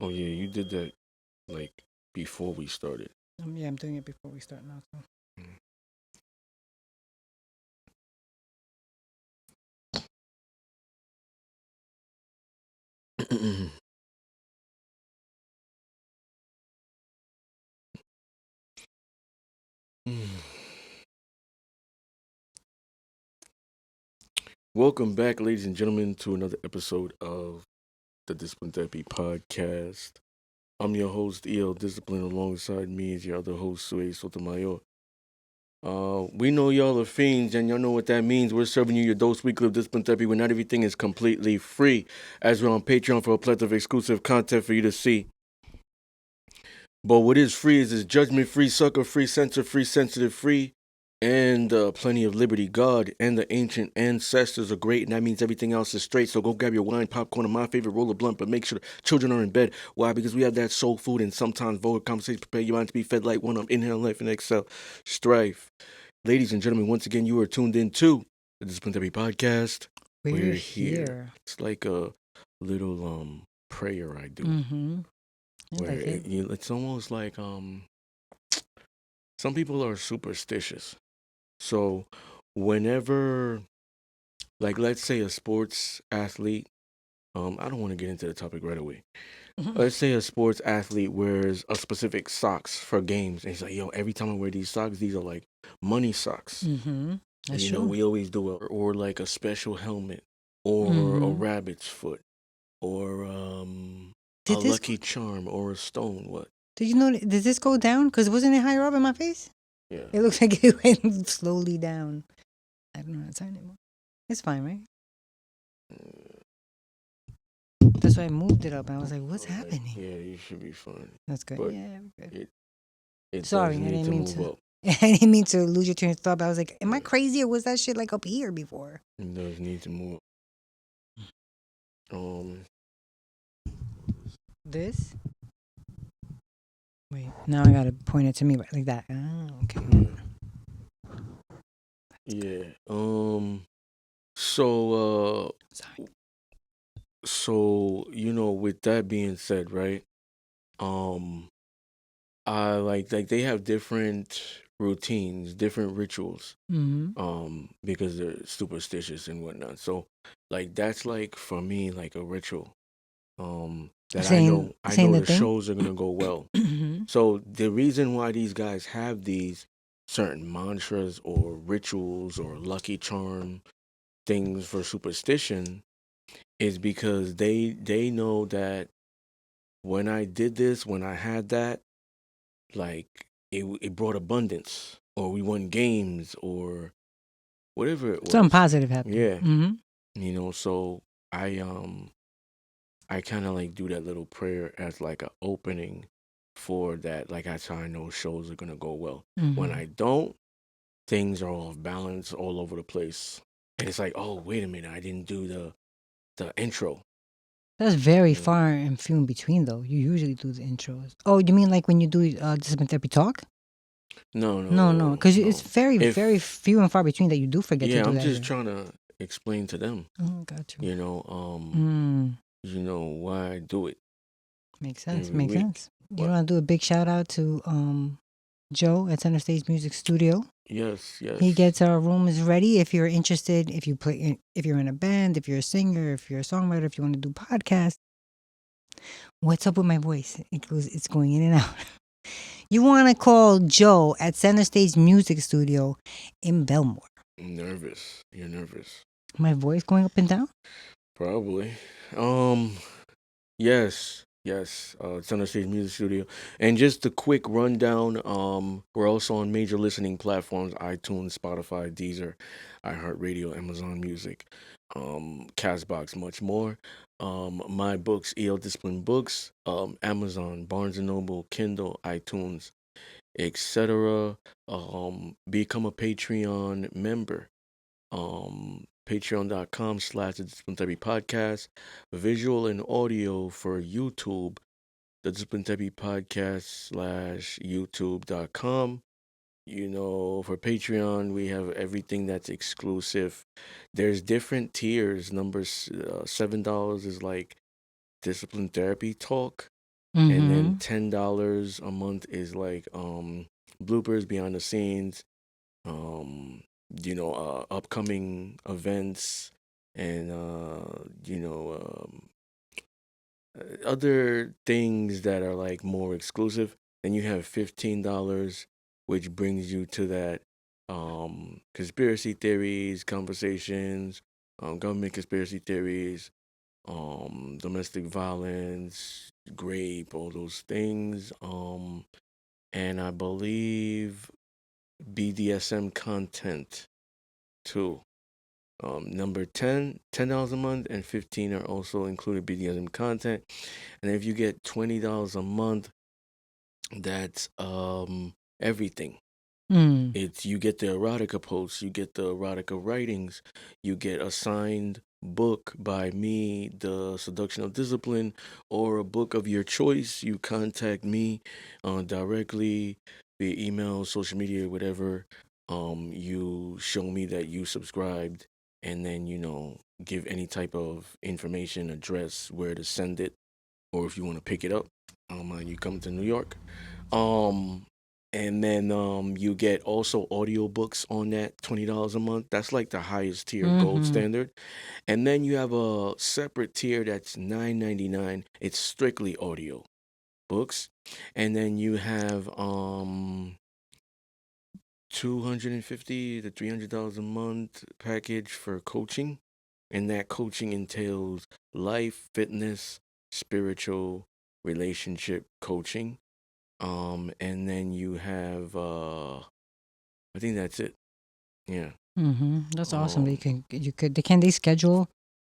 Oh yeah, you did that like before we started. Yeah, I'm doing it before we start now. So. Welcome back, ladies and gentlemen, to another episode of the Discipline Therapy Podcast. I'm your host, EL Discipline. Alongside me is your other host, Sue Sotomayor. We know y'all are fiends, and y'all know what that means. We're serving you your dose weekly of Discipline Therapy where not everything is completely free, as we're on Patreon for a plethora of exclusive content for you to see. But what is free is judgment free, sucker free, censor free, sensitive free, and plenty of liberty. God and the ancient ancestors are great, and that means everything else is straight. So go grab your wine, popcorn, and my favorite roll of blunt, but make sure the children are in bed. Why? Because we have that soul food and sometimes vulgar conversations. Prepare your mind to be fed like one of inhale life and exhale strife. Ladies and gentlemen, once again, you are tuned in to the Discipline Therapy Podcast. We're We're here. here. It's like a little prayer I do Mm-hmm. I where like it. it's almost like some people are superstitious. So whenever, like, let's say a sports athlete, I don't want to get into the topic right away. Let's say a sports athlete wears a specific socks for games, and he's like, "Yo, every time I wear these socks, these are like money socks." Mm-hmm. And That's you know, true. we always do it, or like a special helmet, or a Mm-hmm. rabbit's foot, or a Did this? lucky charm, or a stone. What? Did you know? Did this go down? Cause wasn't it higher up in my face? Yeah. It looks like it went slowly down. I don't know how to turn anymore. It's fine, right? That's why I moved it up. I was like, "What's Alright. happening?" Yeah, you should be fine. That's good. But Yeah, we're good. it Sorry, does I need didn't to mean move to. up. I didn't mean to lose your train of thought. But I was like, "Am I Yeah, crazy or was that shit like up here before?" it does need to move up. This? Wait. Now I gotta point it to me like that. Oh, okay. Yeah. So Sorry. so with that being said, right? Um, I like they have different routines, different rituals. Mm-hmm. Because they're superstitious and whatnot. So, like that's like for me like a ritual. That I Saying know the the thing. shows are gonna go well. Mm-hmm. So the reason why these guys have these certain mantras or rituals or lucky charm things for superstition is because they know that when I did this, when I had that, like it brought abundance, or we won games, or whatever it Something was. positive happened. Yeah, Mm-hmm. so I kind of like do that little prayer as like a opening for that. Like that's how I know shows are gonna go well. When Mm-hmm. I don't, things are off balance all over the place, and it's like, oh wait a minute, I didn't do the intro. That's very You know? far and few in between, though. You usually do the intros. Oh, you mean like when you do discipline therapy talk? No, no, No, no, no, because it's no. very, very If few and far between that you do forget to Yeah, do I'm that just here. trying to explain to them, Oh, got you. you know, Mm, why I do it makes sense. every Makes week. sense. You But want to do a big shout out to Joe at Center Stage Music Studio. yes, He yes. gets our rooms ready. If you're interested, if you play, if you're in a band, if you're a singer, if you're a songwriter, if you want to do podcasts. What's up with my voice? It's going in and out. You want to call Joe at Center Stage Music Studio in Belmore. I'm nervous. You're nervous. My voice going up and down? Probably. Um, yes, yes. Center Stage Music Studio. And just a quick rundown. We're also on major listening platforms: iTunes, Spotify, Deezer, iHeartRadio, Amazon Music, Castbox, much more. My books, EL Discipline Books, Amazon, Barnes and Noble, Kindle, iTunes, etc. Become a Patreon member. Patreon.com/the Discipline Therapy Podcast. Visual and audio for YouTube, the Discipline Therapy Podcast slash YouTube.com. For Patreon, we have everything that's exclusive. There's different tiers. Numbers $7 is like Discipline Therapy Talk. And then Mm-hmm. $10 a month is like bloopers, behind the scenes, um, upcoming events, and other things that are like more exclusive. Then you have $15, which brings you to that conspiracy theories, conversations, government conspiracy theories, domestic violence, rape, all those things. And I believe BDSM content too. Number $10 a month, and 15 are also included BDSM content. And if you get $20 a month, that's everything. Mm. It's you get the erotica posts, you get the erotica writings, you get a signed book by me, The Seduction of Discipline, or a book of your choice. You contact me directly via email, social media, whatever. You show me that you subscribed, and then give any type of information, address, where to send it, or if you want to pick it up. I don't mind you come to New York. Um, and then you get also audiobooks on that $20 a month. That's like the highest tier, gold Mm-hmm. standard. And then you have a separate tier that's $9.99. It's strictly audio books. And then you have 250 to $300 a month package for coaching. And that coaching entails life, fitness, spiritual, relationship coaching. And then you have I think that's it. Yeah. Mm-hmm. That's awesome. Um Can they schedule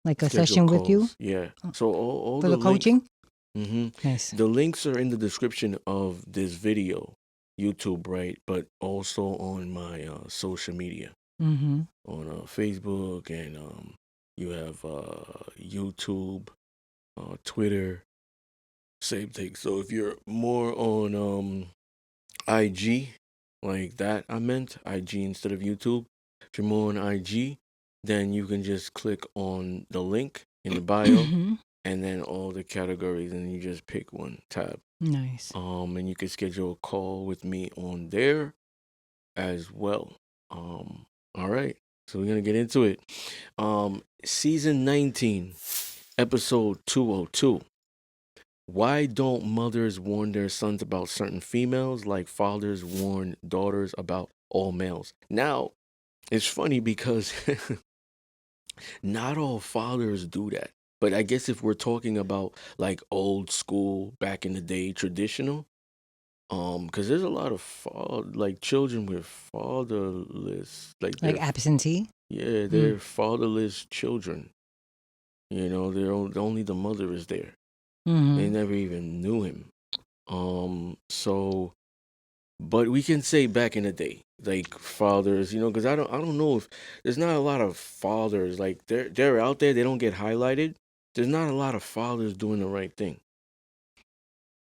like a Schedule session with you calls. Yeah. So all for the the links, coaching? mm-hmm, Nice. the links are in the description of this video, YouTube, right? But also on my social media, Mm-hmm. on Facebook, and you have YouTube, Twitter, same thing. So if you're more on IG, like that, I meant IG instead of YouTube. If you're more on IG, then you can just click on the link in the bio, Mm-hmm. and then all the categories, and you just pick one tab. Nice. And you can schedule a call with me on there as well. All right, so we're gonna get into it. Season 19, episode 202. Why don't mothers warn their sons about certain females like fathers warn daughters about all males? Now, it's funny because not all fathers do that. But I guess if we're talking about like old school, back in the day, traditional, because there's a lot of like children with fatherless, like Like absentee? yeah, Mm. they're fatherless children. Only the mother is there. They Mm-hmm. never even knew him. So, but we can say back in the day, like fathers, because I don't know if there's not a lot of fathers like they're out there. They don't get highlighted. There's not a lot of fathers doing the right thing.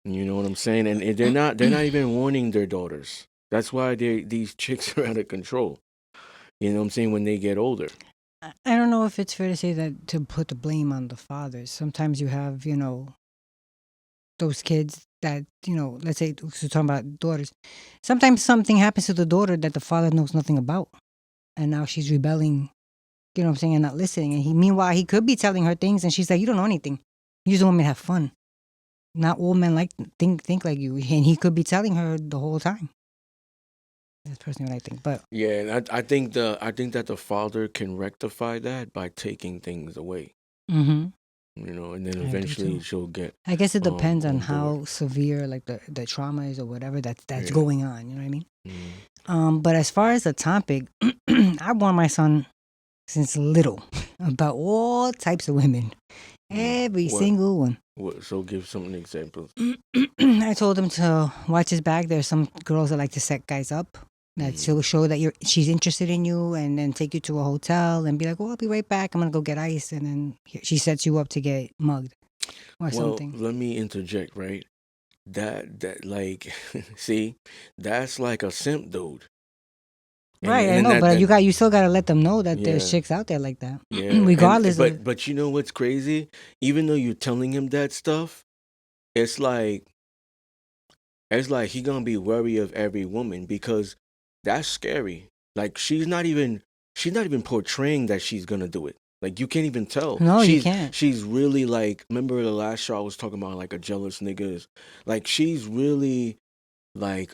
You know what I'm saying? And they're not even warning their daughters. That's why these chicks are out of control. You know what I'm saying? When they get older. I don't know if it's fair to say that to put the blame on the fathers. Sometimes you have, those kids that, let's say we're talking about daughters. Sometimes something happens to the daughter that the father knows nothing about. And now she's rebelling, what I'm saying, and not listening. And meanwhile, he could be telling her things and she's like, you don't know anything. You just want me to have fun. Not all men think like you. And he could be telling her the whole time. That's personally what I think. But Yeah, and I think that the father can rectify that by taking things away. mm-hmm, And then I do eventually too. she'll get I guess it depends on on board. how severe like the trauma is or whatever that's Yeah. going on. You know what I mean? Mm. But as far as the topic, I warned my son since little about all types of women, every What? single one. What? So give some examples. I told him to watch his back. There's some girls that like to set guys up. That she'll show that she's interested in you, and then take you to a hotel and be like, "Oh, I'll be right back. I'm gonna go get ice," and then she sets you up to get mugged or Well, something. let me interject, right? That like, see, that's like a simp dude, and Right, I and know, that but that you still gotta let them know that there's yeah. chicks out there like that, Yeah, and regardless of. but you know what's crazy? Even though you're telling him that stuff, it's like he gonna be wary of every woman because that's scary. Like she's not even portraying that she's gonna do it. Like you can't even tell. No, you can't. She's really like, remember the last show I was talking about, like a jealous nigga is like, she's really like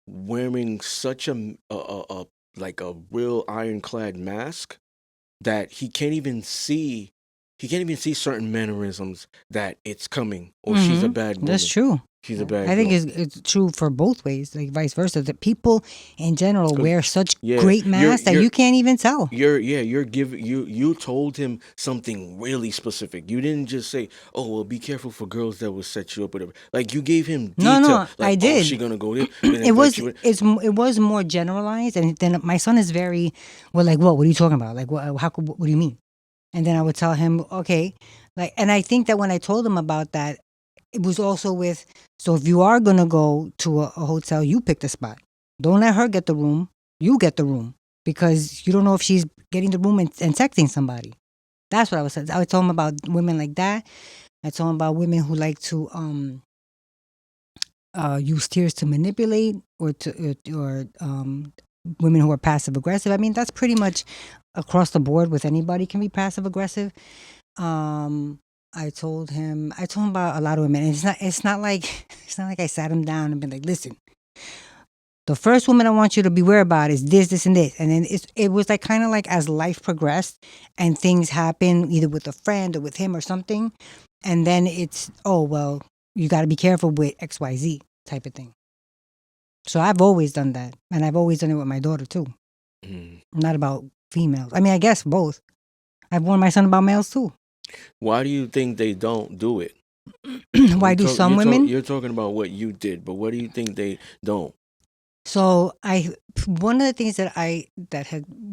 wearing such a like a real ironclad mask that he can't even see certain mannerisms that it's coming, or she's a bad woman. That's true. She's a bad I think girl. it's true for both ways, like vice versa. That people in general 'Cause, wear such yeah, great masks that you can't even tell. You told him something really specific. You didn't just say, "Oh, well, be careful for girls that will set you up," whatever. Like you gave him detail. No, like, I oh, did. she gonna go there. And It was you in. it was more generalized, and then my son is very well. Like, what? What are you talking about? Like, what? What do you mean? And then I would tell him, okay, like, and I think that when I told him about that, it was also with, so if you are gonna go to a hotel, you pick the spot. Don't let her get the room. You get the room because you don't know if she's getting the room and texting somebody. That's what I was saying. I would tell him about women like that. I told him about women who like to use tears to manipulate, or women who are passive aggressive. I mean, that's pretty much across the board with anybody can be passive aggressive. I told him about a lot of women. And it's not like I sat him down and been like, listen, the first woman I want you to beware about is this, and this. And then it was like kind of like as life progressed and things happen either with a friend or with him or something. And then it's, oh, well, you got to be careful with XYZ type of thing. So I've always done that. And I've always done it with my daughter too. Not about females. I mean, I guess both. I've warned my son about males too. Why do you think they don't do it? Why do some women? You're talking about what you did, but what do you think they don't? So one of the things that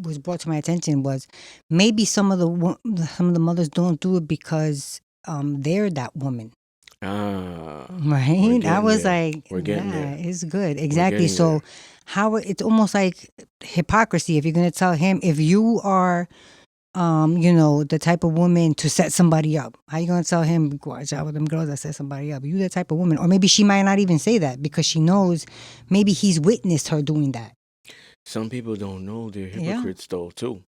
was brought to my attention was maybe some of the mothers don't do it because they're that woman. Right. I was like, we're getting there. It's good. Exactly. So how it's almost like hypocrisy if you're gonna tell him, if you are the type of woman to set somebody up, how you gonna tell him, watch out with them girls that set somebody up? You the type of woman. Or maybe she might not even say that because she knows maybe he's witnessed her doing that. Some people don't know they're hypocrites though too.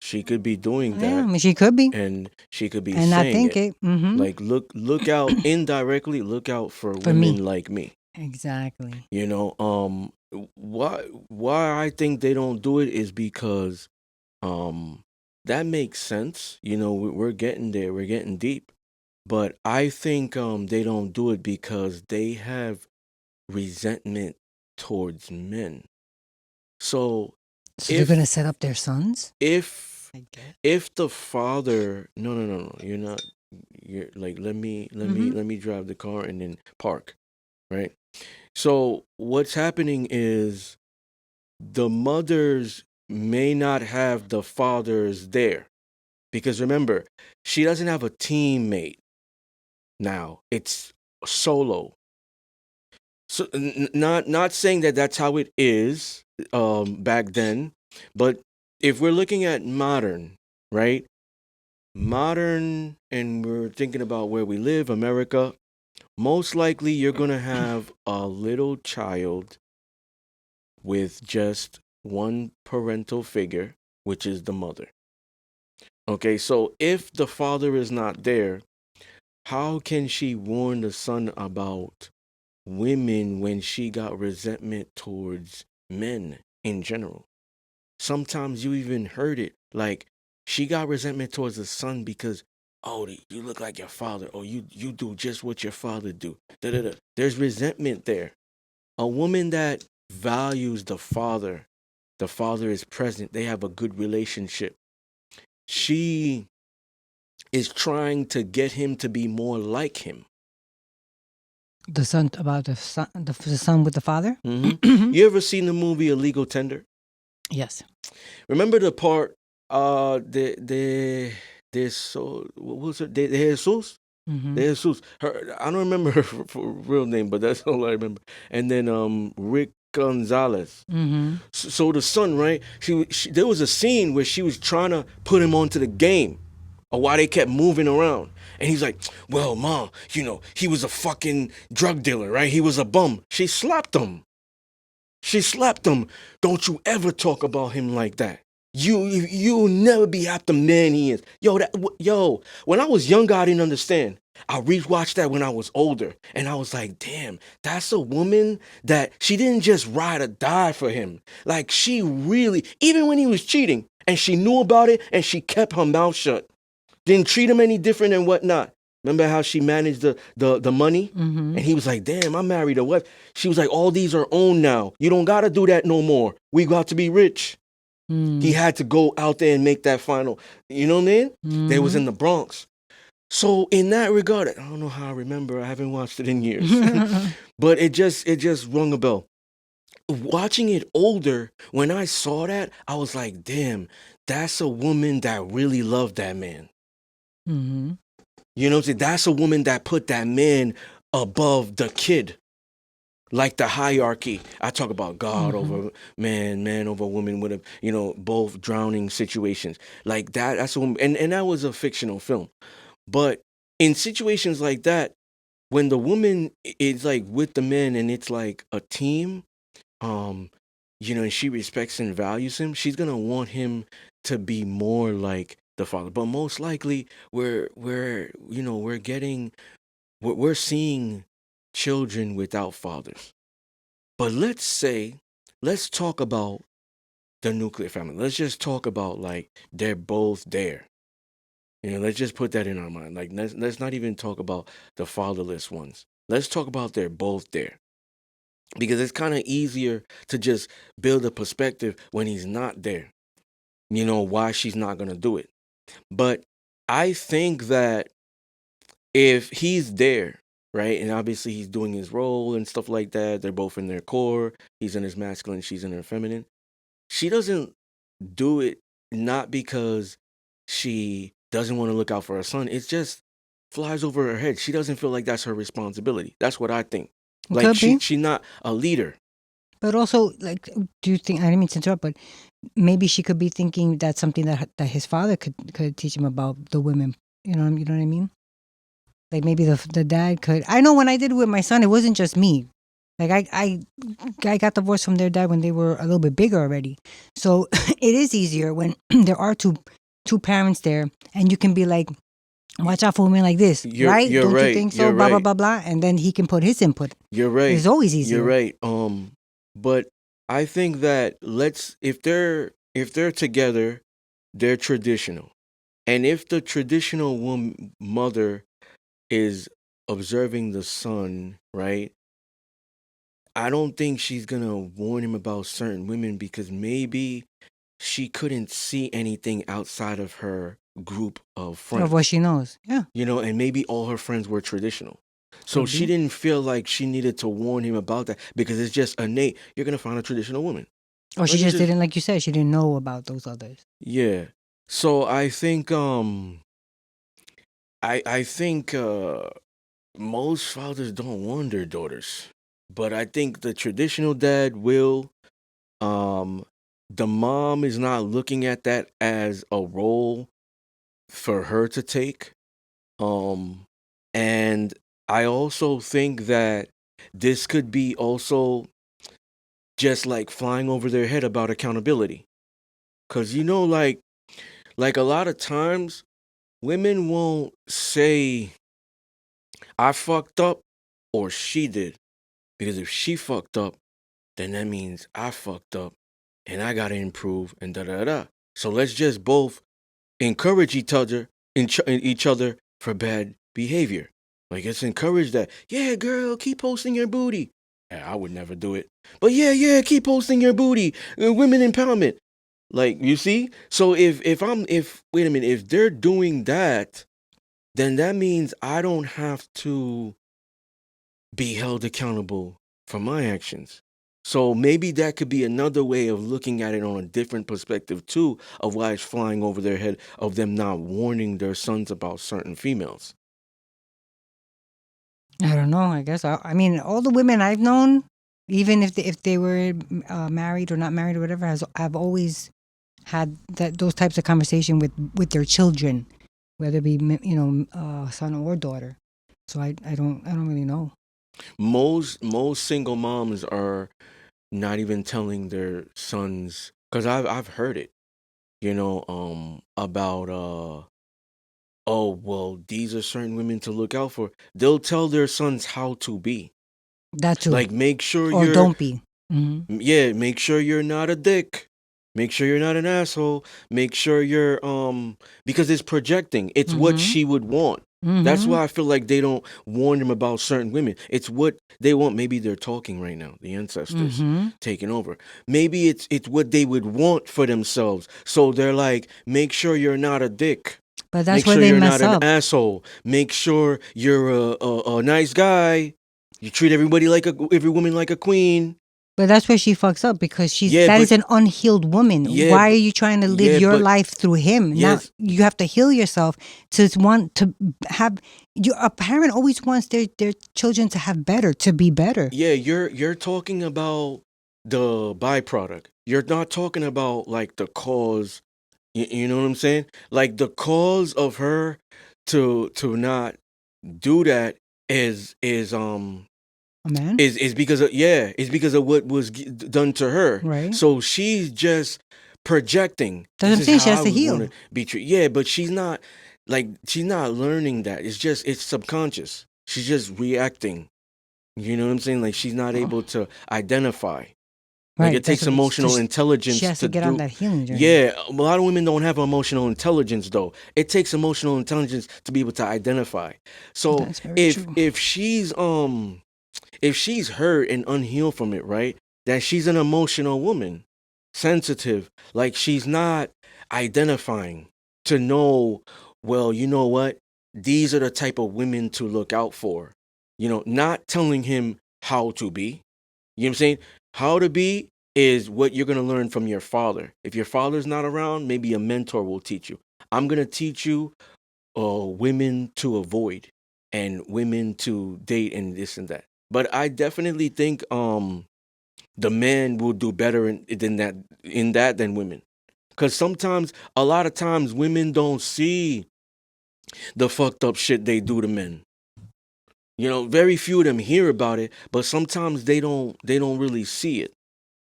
She could be doing that. Yeah, I mean, she could be. And she could be and saying I think it. Mm-hmm. Like look out indirectly, look out for women like me. Exactly. Why I think they don't do it is because that makes sense. We're getting there. We're getting deep. But I think they don't do it because they have resentment towards men. So they're going to set up their sons? If the father, no, you're not. You're like, let me drive the car and then park, right? So what's happening is the mothers may not have the fathers there, because remember, she doesn't have a teammate now. It's solo. So not saying that that's how it is back then, but if we're looking at modern, right? Modern, and we're thinking about where we live, America, most likely you're going to have a little child with just one parental figure, which is the mother. Okay, so if the father is not there, how can she warn the son about women when she got resentment towards men in general? Sometimes you even heard it, like she got resentment towards the son because, oh, you look like your father, or you do just what your father do. Da-da-da. There's resentment there. A woman that values the father is present, they have a good relationship. She is trying to get him to be more like him. The son with the father? Mm-hmm. You ever seen the movie A Legal Tender? Yes. Remember the part what was it? De Jesus? Mm-hmm. De Jesus. I don't remember her real name, but that's all I remember. And then Rick Gonzalez. Mm-hmm. So the son, right? There was a scene where she was trying to put him onto the game, or why they kept moving around. And he's like, well, Ma, he was a fucking drug dealer, right? He was a bum. She slapped him. She slapped him. Don't you ever talk about him like that. You'll never be half the man he is. Yo, when I was younger, I didn't understand. I rewatched that when I was older, and I was like, damn, that's a woman that she didn't just ride or die for him. Like, she really, even when he was cheating, and she knew about it, and she kept her mouth shut. Didn't treat him any different and whatnot. Remember how she managed the money? Mm-hmm. And he was like, damn, I married a wife. She was like, all these are owned now. You don't got to do that no more. We got to be rich. He had to go out there and make that final. You know what I mean? They was in the Bronx. So in that regard, I don't know how I remember. I haven't watched it in years. But it just rung a bell. Watching it older, when I saw that, I was like, damn, that's a woman that really loved that man. Mm-hmm. You know what I'm saying? That's a woman that put that man above the kid. Like the hierarchy. I talk about God over man over woman with both drowning situations. Like that's a woman. And that was a fictional film. But in situations like that, when the woman is like with the man and it's like a team, and she respects and values him, she's gonna want him to be more like the father. But most likely we're seeing children without fathers. But let's talk about the nuclear family. Let's just talk about like they're both there. Let's just put that in our mind. Like let's not even talk about the fatherless ones. Let's talk about they're both there. Because it's kind of easier to just build a perspective when he's not there. Why she's not going to do it. But I think that if he's there, right, and obviously he's doing his role and stuff like that, they're both in their core, he's in his masculine, she's in her feminine, she doesn't do it not because she doesn't want to look out for her son. It just flies over her head. She doesn't feel like that's her responsibility. That's what I think. Like Could be. she's not a leader. But also, like, do you think, I didn't mean to interrupt, but maybe she could be thinking that's something that his father could teach him about the women. You know what I mean? Like maybe the dad could. I know when I did it with my son, it wasn't just me. Like I got divorced from their dad when they were a little bit bigger already. So it is easier when there are two parents there, and you can be like, watch out for women like this, right? You're Don't right. you think so? You're Blah blah right. blah blah, and then he can put his input. You're right. It's always easier. You're right. But I think that if they're together, they're traditional, and if the traditional mother is observing the son, right? I don't think she's gonna warn him about certain women because maybe she couldn't see anything outside of her group of friends. Of what she knows, yeah. And maybe all her friends were traditional. So she didn't feel like she needed to warn him about that because it's just innate. You're gonna find a traditional woman. Or she just didn't, like you said, she didn't know about those others. Yeah. So I think I think most fathers don't want their daughters. But I think the traditional dad will. The mom is not looking at that as a role for her to take. And I also think that this could be also just like flying over their head about accountability. Cause like a lot of times women won't say I fucked up or she did. Because if she fucked up, then that means I fucked up and I gotta improve and da. So let's just both encourage each other for bad behavior. Like let's encourage that. Yeah, girl, keep posting your booty. Yeah, I would never do it. But yeah, keep posting your booty. Women empowerment. Like you see? So if wait a minute, if they're doing that, then that means I don't have to be held accountable for my actions. So maybe that could be another way of looking at it on a different perspective too, of why it's flying over their head, of them not warning their sons about certain females. I don't know. I guess I mean all the women I've known, even if they were married or not married or whatever, have always had those types of conversation with their children. whether it be son or daughter. So I don't really know. Most single moms are not even telling their sons, because I've heard it, about oh well, these are certain women to look out for. They'll tell their sons how to be. That too, Like, make sure or you're don't be. Hmm. yeah, make sure you're not a dick. Make sure you're not an asshole. Make sure you're because it's projecting. It's what Hmm. she would want. That's Hmm. why I feel like they don't warn them about certain women. It's what they want. Maybe they're talking right now, the ancestors Hmm. taking over. Maybe it's what they would want for themselves. So they're like, make sure you're not a dick. But that's Make where sure they you're mess not an up. asshole. Make sure you're a nice guy. You treat everybody like every woman like a queen. But that's where she fucks up, because Yeah, that is but an unhealed woman. yeah, Why are but you trying to live yeah, your but life through him? Now yes, you have to heal yourself to want to have. A parent always wants their children to have better, to be better. yeah, you're talking about the byproduct. You're not talking about like the cause. You know what I'm saying? Like the cause of her to not do that is A man, is because of it's because of what was done to her. right? So she's just projecting. That's what This I'm is saying. She how I has to would want to heal. be treated. Yeah, but she's not learning that. It's subconscious. She's just reacting. You know what I'm saying? Like she's not Oh, able to identify. Like right. it That's takes what so emotional she intelligence has to to get on do. that healing journey. Yeah, a lot of women don't have emotional intelligence though. It takes emotional intelligence to be able to identify. So That's very if true. if she's hurt and unhealed from it, right? That she's an emotional woman, sensitive, like she's not identifying to know, well, you know what? These are the type of women to look out for. Not telling him how to be. You know what I'm saying? How to be is what you're going to learn from your father. If your father's not around, maybe a mentor will teach you. I'm going to teach you women to avoid and women to date and this and that. But I definitely think the man will do better in that than women. Cause sometimes a lot of times women don't see the fucked up shit they do to men. Very few of them hear about it, but sometimes they don't really see it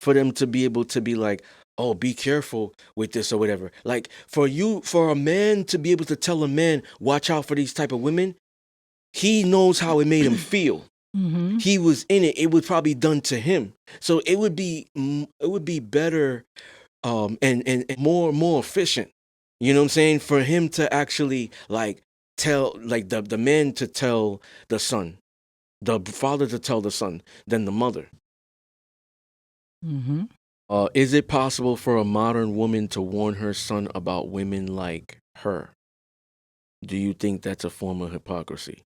for them to be able to be like, oh, be careful with this or whatever. Like for a man to be able to tell a man, watch out for these type of women, he knows how it made him feel. Mm-hmm. He was in it. It was probably done to him. So it would be better and more efficient. You know what I'm saying? For him to actually like tell like the man to tell the son, the father to tell the son, than the mother. Mm-hmm. Is it possible for a modern woman to warn her son about women like her? Do you think that's a form of hypocrisy?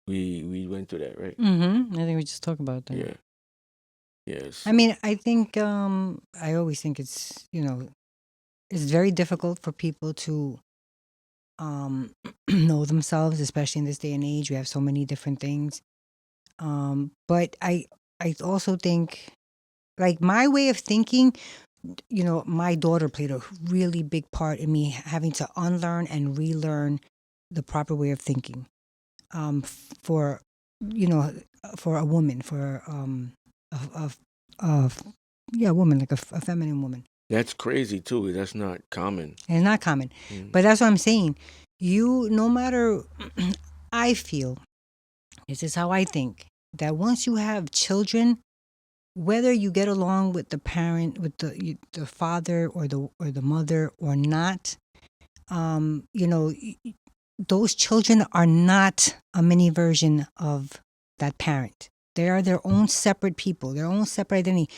We went through that, right? Mm-hmm. I think we just talked about that. Yeah. Yes. I mean, I think I always think it's it's very difficult for people to know themselves, especially in this day and age. We have so many different things. But I also think, like, my way of thinking, my daughter played a really big part in me having to unlearn and relearn the proper way of thinking. For you know, for a woman, for a, a yeah, a woman, like a feminine woman. That's crazy too. That's not common. And it's not common. Mm. But that's what I'm saying. No matter, I feel, this is how I think, that once you have children, whether you get along with the parent, with the father or the mother or not, those children are not a mini version of that parent. They are their own separate people, their own separate identity.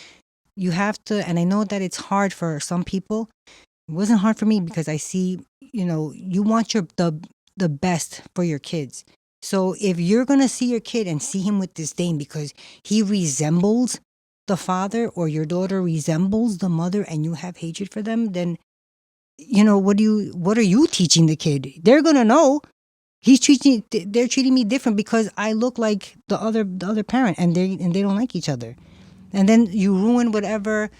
You have to, and I know that it's hard for some people. It wasn't hard for me, because I see, you want the best for your kids. So if you're gonna see your kid and see him with disdain because he resembles the father, or your daughter resembles the mother, and you have hatred for them, then what are you teaching the kid? They're gonna know they're treating me different because I look like the other parent, and they don't like each other. And then you ruin whatever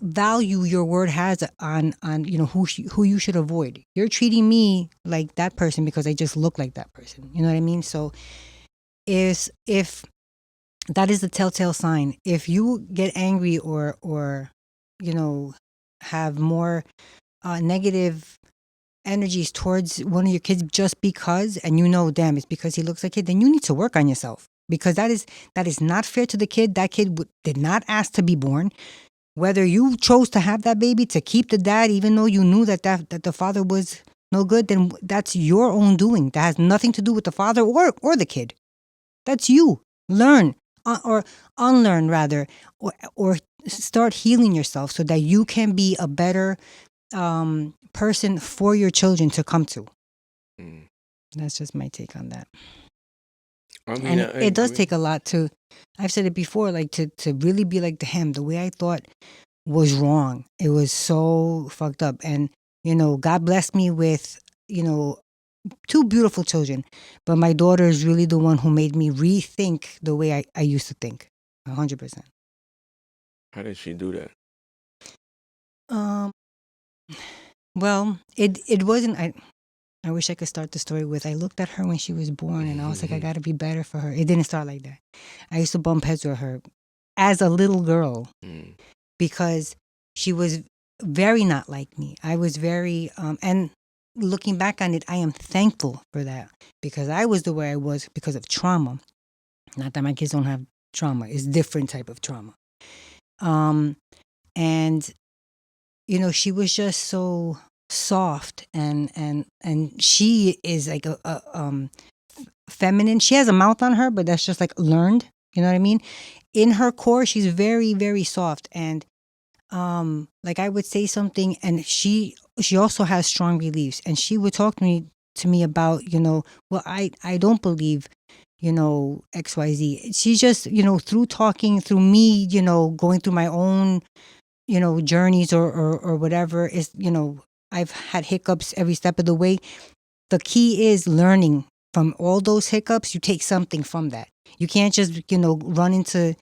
value your word has on who you should avoid. You're treating me like that person because I just look like that person. You know what I mean? So if that is the telltale sign. If you get angry or you know have more negative energies towards one of your kids just because, and damn, it's because he looks like it, then you need to work on yourself, because that is not fair to the kid. That kid did not ask to be born. Whether you chose to have that baby to keep the dad, even though you knew that the father was no good, then that's your own doing. That has nothing to do with the father or the kid. That's you. Learn or unlearn rather, or start healing yourself so that you can be a better person for your children to come to. Mm. That's just my take on that. I mean, And I it does agree. take a lot to, I've said it before, like to really be like him. The way I thought was wrong. It was so fucked up. And, God blessed me with, two beautiful children. But my daughter is really the one who made me rethink the way I used to think. 100%. How did she do that? Um, well, it wasn't, I wish I could start the story with, I looked at her when she was born and I was like, I gotta be better for her. It didn't start like that. I used to bump heads with her as a little girl Mm. because she was very not like me. I was very, and looking back on it, I am thankful for that, because I was the way I was because of trauma. Not that my kids don't have trauma, it's different type of trauma. And she was just so soft, and she is like a feminine. She has a mouth on her, but that's just like learned. You know what I mean? In her core, she's very, very soft, and like I would say something, and she also has strong beliefs, and she would talk to me about, well, I don't believe, XYZ. She just, through talking, through me, going through my own, journeys or whatever is, I've had hiccups every step of the way. The key is learning from all those hiccups. You take something from that. You can't just, run into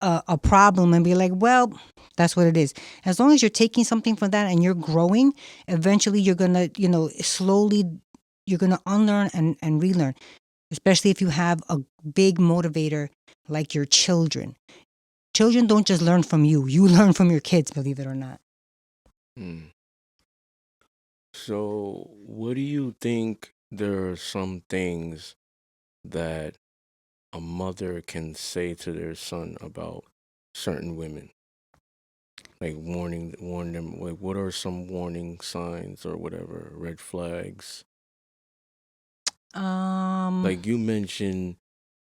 a problem and be like, well, that's what it is. As long as you're taking something from that and you're growing, eventually you're going to, slowly, you're going to unlearn and relearn, especially if you have a big motivator like your children. Children don't just learn from you. You learn from your kids, believe it or not. Mm. So, what do you think there are some things that a mother can say to their son about certain women? Like warn them. Like, what are some warning signs or whatever, red flags? Um, Like you mentioned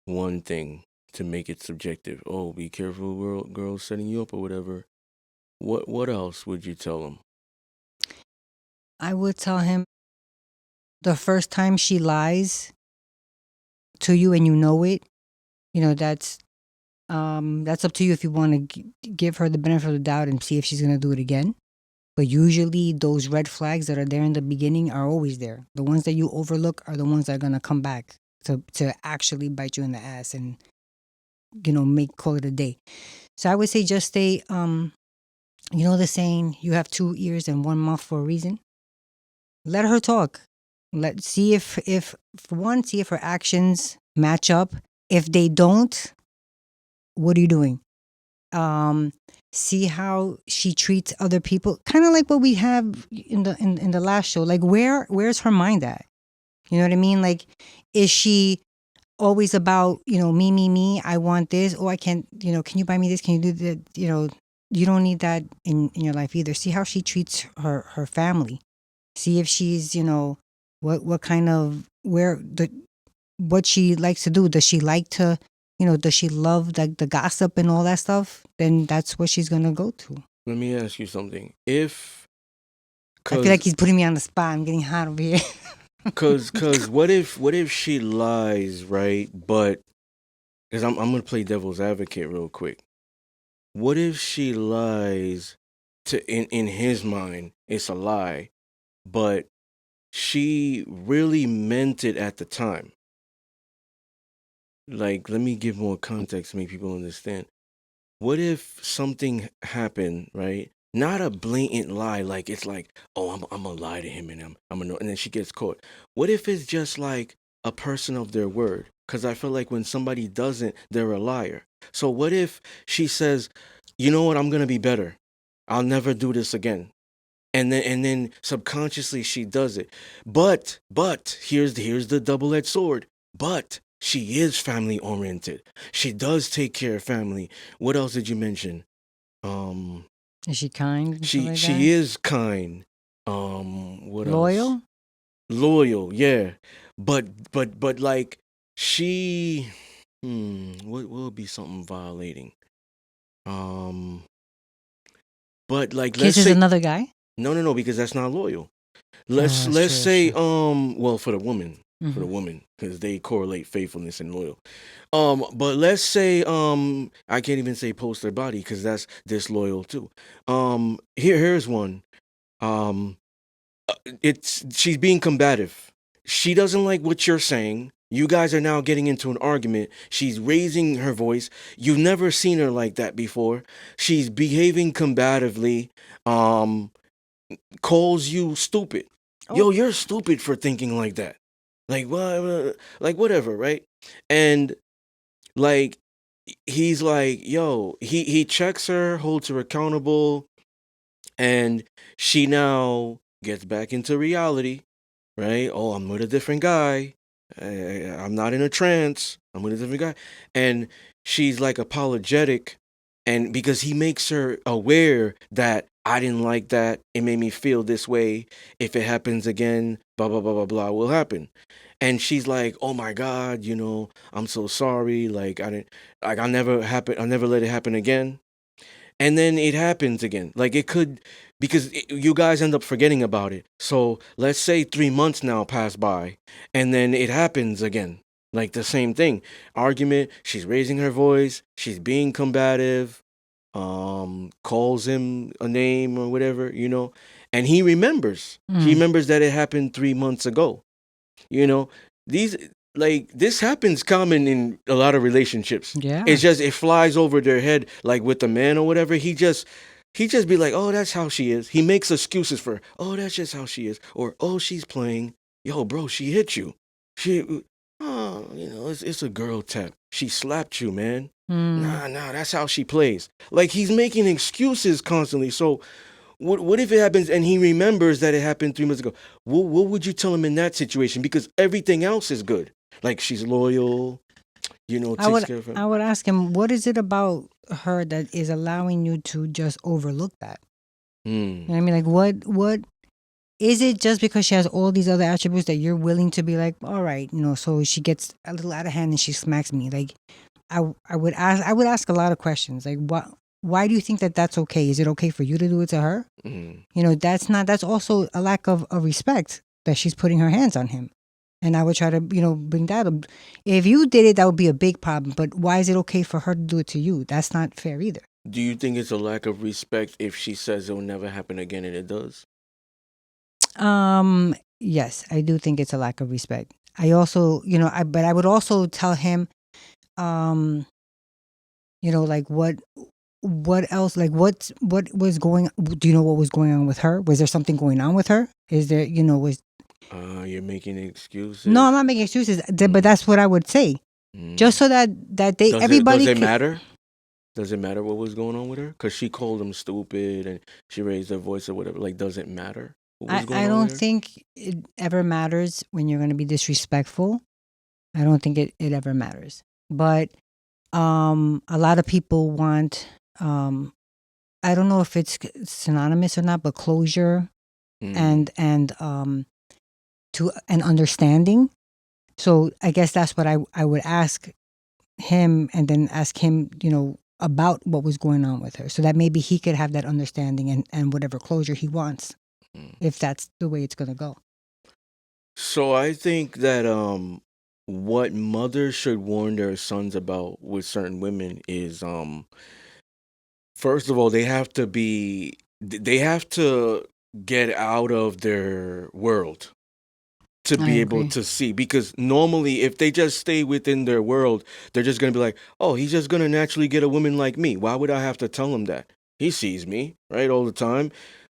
one thing to make it subjective. Oh, be careful, girl setting you up or whatever. What else would you tell them? I would tell him the first time she lies to you and you know it, that's up to you if you want to give her the benefit of the doubt and see if she's going to do it again. But usually those red flags that are there in the beginning are always there. The ones that you overlook are the ones that are going to come back to actually bite you in the ass and, call it a day. So I would say just stay, the saying, you have two ears and one mouth for a reason. Let her talk. Let's see if for one, see if her actions match up. If they don't, what are you doing? um See how she treats other people, kind of like what we have in the last show. Like, where's her mind at? You know what I mean? Like, is she always about, me, I want this, oh, I can't, can you buy me this, can you do that? You don't need that in your life either. See how she treats her family. See if she's, what kind of, what she likes to do. Does she like to, does she love the gossip and all that stuff? Then that's what she's gonna go to. Let me ask you something. If I feel like cause he's putting me on the spot. I'm getting hot over here. cause what if she lies, right? But because I'm gonna play devil's advocate real quick. What if she lies to in his mind it's a lie, but she really meant it at the time? Like, let me give more context to make people understand. what if something happened, right? Not a blatant lie, like it's like, oh, I'm gonna lie to him and I'm gonna, and then she gets caught. What if it's just like a person of their word? Because I feel like when somebody doesn't, they're a liar. So what if she says, you know what, I'm gonna be better. I'll never do this again. And then subconsciously she does it. But here's the double-edged sword. But she is family oriented. She does take care of family. What else did you mention? Um Is she kind and stuff she like she that? is kind. What else? Loyal? Loyal, yeah. But like she what would be something violating? Um but like let's Kisses say another guy? no, because that's not loyal. Oh, that's Let's true. That's say true. well for the woman, Hmm. because they correlate faithfulness and loyal. But let's say I can't even say post their body because that's disloyal too. Here's one. Um it's she's being combative. She doesn't like what you're saying. You guys are now getting into an argument. She's raising her voice. You've never seen her like that before. She's behaving combatively. Um calls you stupid. Oh, Yo, you're stupid for thinking like that. Like what? Like whatever, right? And like he's like, yo, he checks her, holds her accountable, and she now gets back into reality, right? Oh, I'm with a different guy. I'm not in a trance. I'm with a different guy. And she's like apologetic. And because he makes her aware that I didn't like that, it made me feel this way. If it happens again, blah, blah, blah, blah, blah will happen. And she's like, oh my God, I'm so sorry. Like, I never let it happen again, and then it happens again. Like it could, because you guys end up forgetting about it. So let's say 3 months now pass by, and then it happens again. Like the same thing, argument. She's raising her voice. She's being combative. Calls him a name or whatever, and he remembers. He mm, remembers that it happened 3 months ago. You know, these like this happens common in a lot of relationships. yeah. It's just it flies over their head, like with the man or whatever. He just be like, oh, that's how she is. He makes excuses for, oh, that's just how she is, or oh, she's playing. Yo, bro, she hit you. She, oh, it's a girl tap. She slapped you, man. Mm. Nah, that's how she plays. Like he's making excuses constantly. So what if it happens and he remembers that it happened 3 months ago? What would you tell him in that situation? Because everything else is good. Like she's loyal, I takes would care of him. I would ask him, what is it about her that is allowing you to just overlook that? You know what Hmm. I mean? Like what is it, just because she has all these other attributes that you're willing to be like, all right, so she gets a little out of hand and she smacks me. Like I would ask a lot of questions. Like why do you think that that's okay? Is it okay for you to do it to her? Hmm. That's also a lack of respect that she's putting her hands on him. And I would try to, bring that up. If you did it, that would be a big problem. But why is it okay for her to do it to you? That's not fair either. Do you think it's a lack of respect if she says it'll never happen again and it does? Yes, I do think it's a lack of respect. I also, but I would also tell him, um, like what else, like what was going, do you know what was going on with her? Was there something going on with her? Is there, was You're making No, I'm excuses. not making excuses, but Mm. that's what I would say. Just Mm. so that they Does everybody it could. matter? Does it matter what was going on with her? Cause she called him stupid and she raised her voice or whatever. Like, does it matter what was I going on with don't her? think it ever matters when you're going to be disrespectful. I don't think it ever matters. But a lot of people want, I don't know if it's synonymous or not, but closure Mm. and to an understanding. So I guess that's what I would ask him, and then ask him, about what was going on with her, so that maybe he could have that understanding and whatever closure he wants, Mm. if that's the way it's going to go. So I think that what mothers should warn their sons about with certain women is first of all they have to get out of their world. to I be able agree. to see, because normally if they just stay within their world, they're just going to be like, oh, he's just going to naturally get a woman like me. Why would I have to tell him that? He sees me right all the time.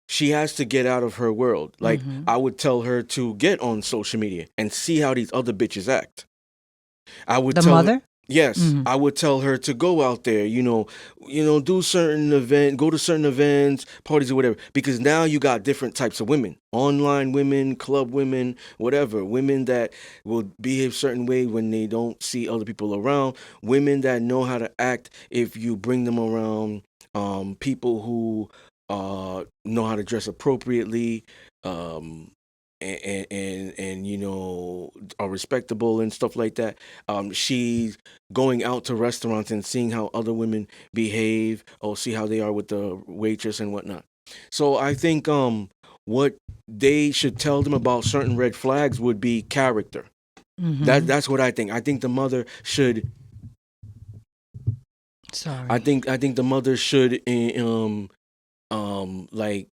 She has to get out of her world. Like, Mm-hmm. I would tell her to get on social media and see how these other bitches act. I would The tell her, mother. yes, Mm-hmm. I would tell her to go out there, do certain event, go to certain events, parties or whatever, because now you got different types of women. Online women, club women, whatever. Women that will behave certain way when they don't see other people around. Women that know how to act if you bring them around people who know how to dress appropriately. Um, and are respectable and stuff like that. She's going out to restaurants and seeing how other women behave or see how they are with the waitress and whatnot. So I think what they should tell them about certain red flags would be character. Mm-hmm. That's what I think. I think the mother should. Sorry. I think the mother should like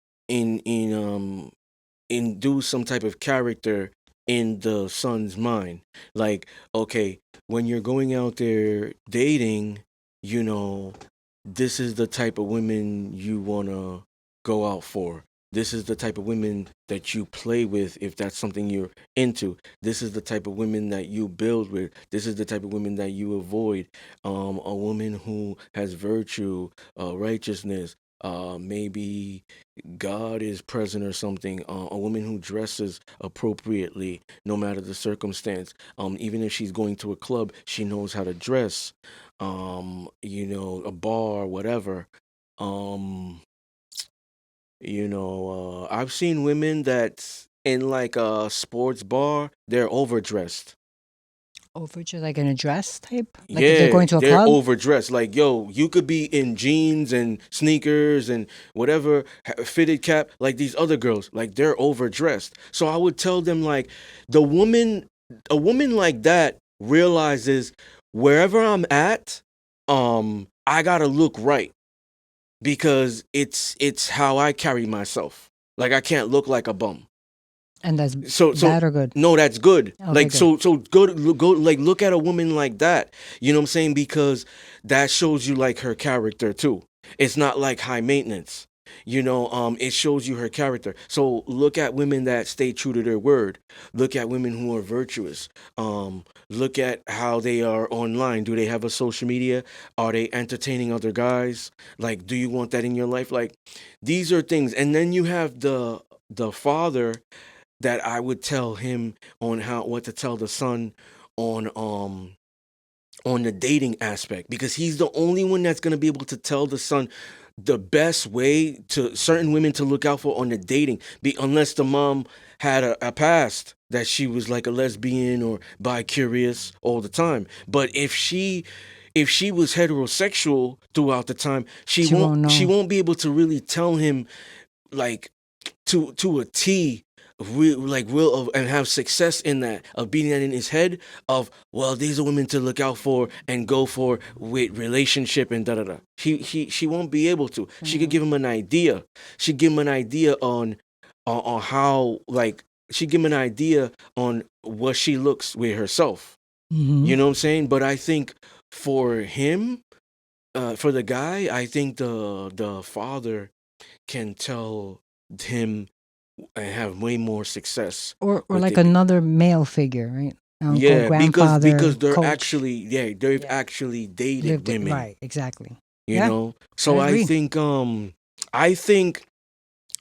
induce some type of character in the son's mind. Like, okay, when you're going out there dating, you know, this is the type of women you want to go out for. This is the type of women that you play with if that's something you're into. This is the type of women that you build with. This is the type of women that you avoid. A woman who has virtue, righteousness, maybe God is present or something. A woman who dresses appropriately, no matter the circumstance. Even if she's going to a club, she knows how to dress. A bar, whatever. Um, I've seen women that's in like a sports bar, they're overdressed. Overture, like in a dress type, like if they're Yeah, going to a they're club. overdressed. Like, yo, you could be in jeans and sneakers and whatever, fitted cap, like these other girls. Like, they're overdressed. So I would tell them, like, the woman, a woman like that realizes wherever I'm at, I gotta look right because it's how I carry myself. Like, I can't look like a bum. And that's So bad or good? no, that's good. Okay, Like, good. so go like look at a woman like that. You know what I'm saying? Because that shows you like her character too. It's not like high maintenance. It shows you her character. So look at women that stay true to their word. Look at women who are virtuous. Look at how they are online. Do they have a social media? Are they entertaining other guys? Like, do you want that in your life? Like, these are things. And then you have the father that I would tell him on how what to tell the son on um on the dating aspect, because he's the only one that's going to be able to tell the son the best way to certain women to look out for on the dating, unless the mom had a past that she was like a lesbian or bi-curious all the time. But if she was heterosexual throughout the time, she She won't won't she know. won't be able to really tell him like to a T, real of, and have success in that, of beating that in his head of, well, these are women to look out for and go for with relationship and da da da. She won't be able to. She could Mm-hmm. give him an idea. She give him an idea on how, like, she give him an idea on what she looks with herself. Mm-hmm. You know what I'm saying? But I think for him, for the guy, I think the father can tell him and have way more success Or with like it. another male figure, right? Uncle, Yeah, because grandfather, they're coach. actually, they've Yeah, actually dated lived it women, right. Exactly. you Yeah, know. I So agree. I think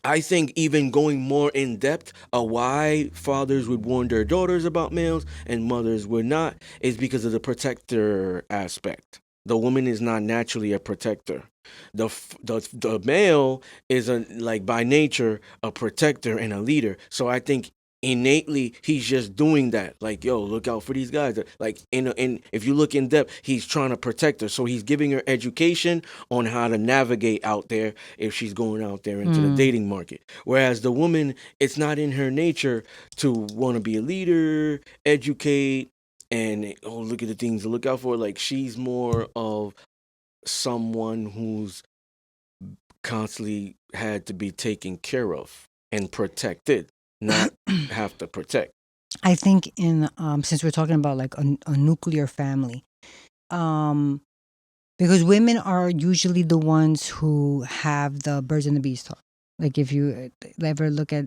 I think even going more in depth of why fathers would warn their daughters about males and mothers would not is because of the protector aspect. The woman is not naturally a protector. The male is a, like, by nature, a protector and a leader. So I think innately he's just doing that. Like, yo, look out for these guys. Like, in if you look in depth, he's trying to protect her. So he's giving her education on how to navigate out there if she's going out there into the Mm. dating market. Whereas the woman, it's not in her nature to want to be a leader, educate, and, oh, look at the things to look out for. Like, she's more of someone who's constantly had to be taken care of and protected, not have to protect. I think in since we're talking about like a nuclear family, um, because women are usually the ones who have the birds and the bees talk. Like if you ever look at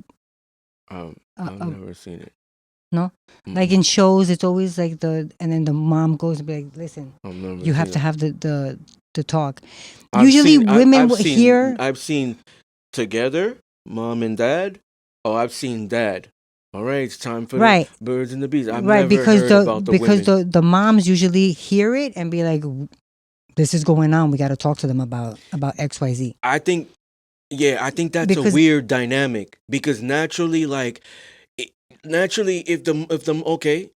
I've never seen it. no, like Mm-mm. in shows, it's always like and then the mom goes and be like, "Listen, I've never you have seen to it. have the talk." Usually, women will hear I've seen together, mom and dad. Oh, I've seen dad. All right, it's time for the right, birds and the bees. I've right, never because heard about the women. the moms usually hear it and be like, "This is going on. We got to talk to them about X, Y, Z." I think, yeah, I think that's a Because weird dynamic because naturally, like, it, naturally, if the okay,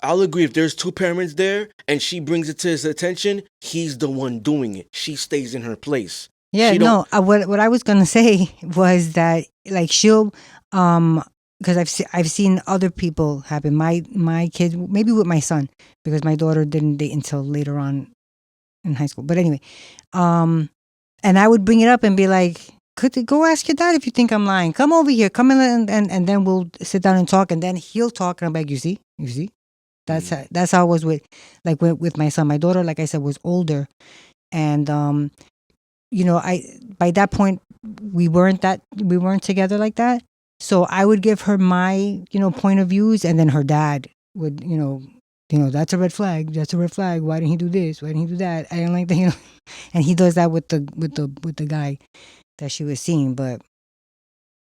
I'll agree if there's two parents there and she brings it to his attention, he's the one doing it. She stays in her place. yeah, She don't. no, what I was gonna say was that like she'll because I've seen other people happen. My kids, maybe with my son, because my daughter didn't date until later on in high school. But anyway, um, and I would bring it up and be like, "Could go ask your dad if you think I'm lying. Come over here, come in, and then we'll sit down and talk, and then he'll talk, and I'm like, you see, Mm, that's how it was with like with my son. My daughter, like I said, was older, and I by that point we weren't together like that. So I would give her my point of views, and then her dad would that's a red flag. That's a red flag. Why didn't he do this? Why didn't he do that? I don't like that. And he does that with the guy that she was seeing. But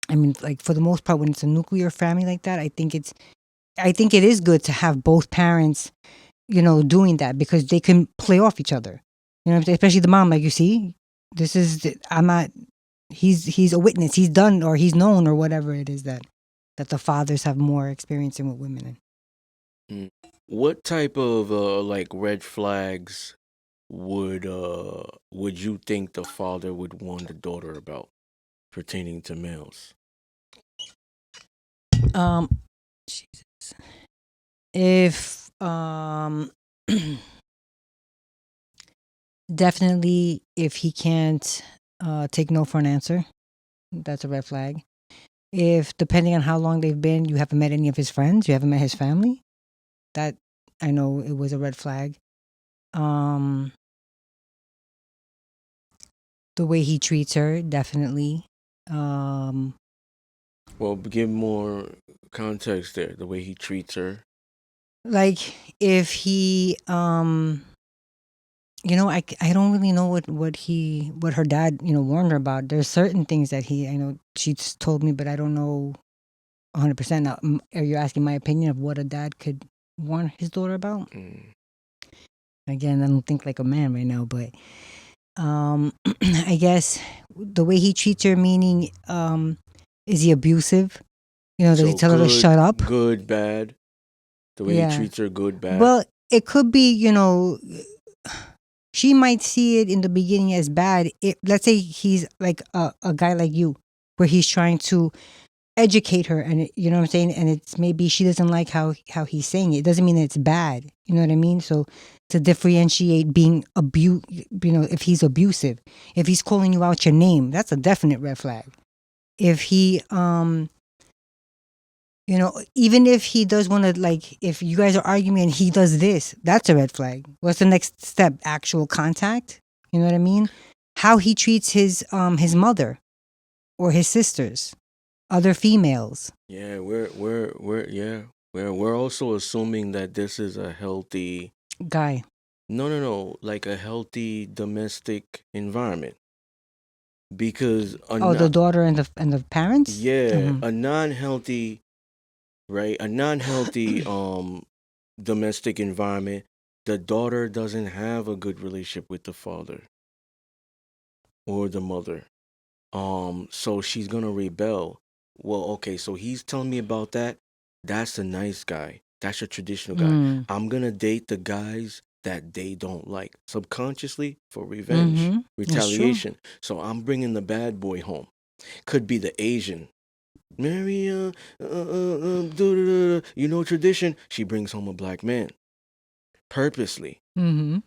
I mean, like for the most part, when it's a nuclear family like that, I think it is good to have both parents, doing that because they can play off each other. Especially the mom. Like you see, I'm not. He's a witness. He's done or he's known or whatever it is that the fathers have more experience in with women in. mm. What type of like red flags would you think the father would warn the daughter about pertaining to males? Um, Jesus. If definitely if he can't take no for an answer, that's a red flag. If depending on how long they've been, you haven't met any of his friends, you haven't met his family, that I know it was a red flag. Um, the way he treats her, definitely. Um, Well, give more context there. The way he treats her. like if he, I don't really know what her dad, warned her about. There's certain things that I know she's told me, but I don't know 100%. Now, are you asking my opinion of what a dad could warn his daughter about? Mm. Again, I don't think like a man right now, but I guess the way he treats her, meaning, is he abusive? Does he So tell her to shut up? good, bad. The way he Yeah. treats her, good, bad. Well, it could be, she might see it in the beginning as bad. Let's say he's like a guy like you, where he's trying to educate her, and you know what I'm saying, and it's maybe she doesn't like how he's saying it. It doesn't mean that it's bad. You know what I mean? So to differentiate being if he's abusive, if he's calling you out your name, that's a definite red flag. If he even if he does want to, like, if you guys are arguing and he does this, that's a red flag. What's the next step? Actual contact? You know what I mean? How he treats his mother or his sisters, other females. Yeah, we're also assuming that this is a healthy. Guy. No, like a healthy domestic environment because Oh, the daughter and the parents? yeah, Mhm. a non-healthy, right? A non-healthy domestic environment, the daughter doesn't have a good relationship with the father or the mother. So she's gonna rebel. Well, okay, so he's telling me about that. That's a nice guy. That's a traditional guy. Mm. I'm gonna date the guys that they don't like subconsciously for revenge, Mhm. That's true. retaliation. So I'm bringing the bad boy home. Could be the Asian. Mary, tradition. She brings home a black man purposely. Mhm.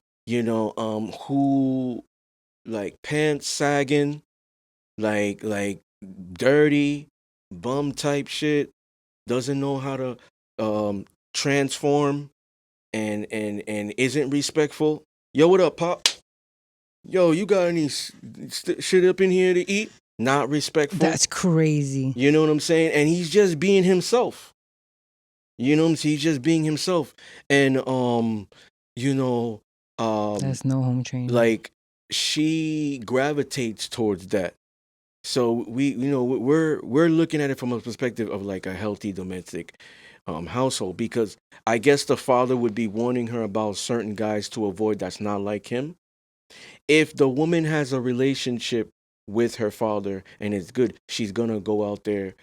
Who like pants sagging, like dirty, bum type shit. Doesn't know how to. transform and isn't respectful. Yo, what up, Pop? Yo, you got any shit up in here to eat? Not respectful. That's crazy. You know what I'm saying? And he's just being himself. You know what I'm saying? He's just being himself. And you know, That's no home training. like she gravitates towards that. So we're looking at it from a perspective of like a healthy domestic household, because I guess the father would be warning her about certain guys to avoid that's not like him. If the woman has a relationship with her father and it's good, she's gonna go out there.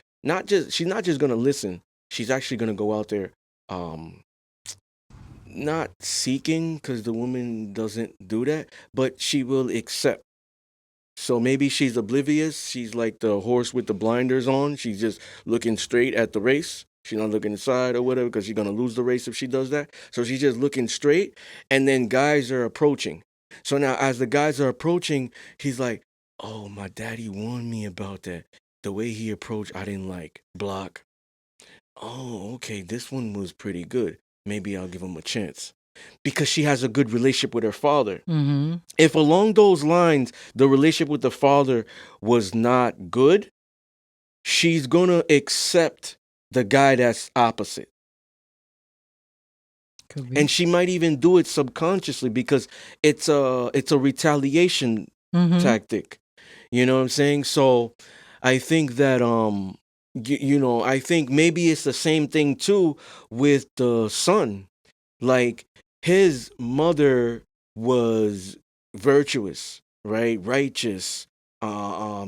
She's not just gonna listen. She's actually gonna go out there, not seeking, because the woman doesn't do that, but she will accept. So maybe she's oblivious. She's like the horse with the blinders on. She's just looking straight at the race. She's not looking inside or whatever, because she's going to lose the race if she does that. So she's just looking straight. And then guys are approaching. So now as the guys are approaching, he's like, oh, my daddy warned me about that. The way he approached, I didn't like. Block. Oh, okay, this one was pretty good. Maybe I'll give him a chance. Because she has a good relationship with her father. Mm-hmm. If along those lines, the relationship with the father was not good, she's going to accept the guy that's opposite. Could be. And she might even do it subconsciously, because it's a retaliation tactic. You know what I'm saying? So I think that I think maybe it's the same thing too with the son. Like, his mother was virtuous, right? Righteous,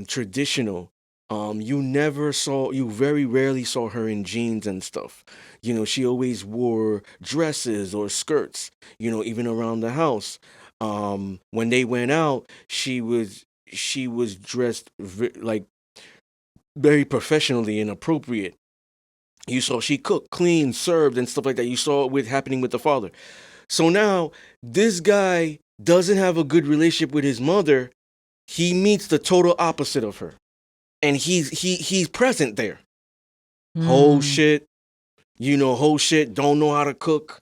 traditional. You very rarely saw her in jeans and stuff. She always wore dresses or skirts, even around the house. When they went out, she was dressed like very professionally and appropriate. You saw she cooked, cleaned, served, and stuff like that. You saw it happening with the father. So now this guy doesn't have a good relationship with his mother. He meets the total opposite of her, and he's present there. Whole shit, whole shit. Don't know how to cook.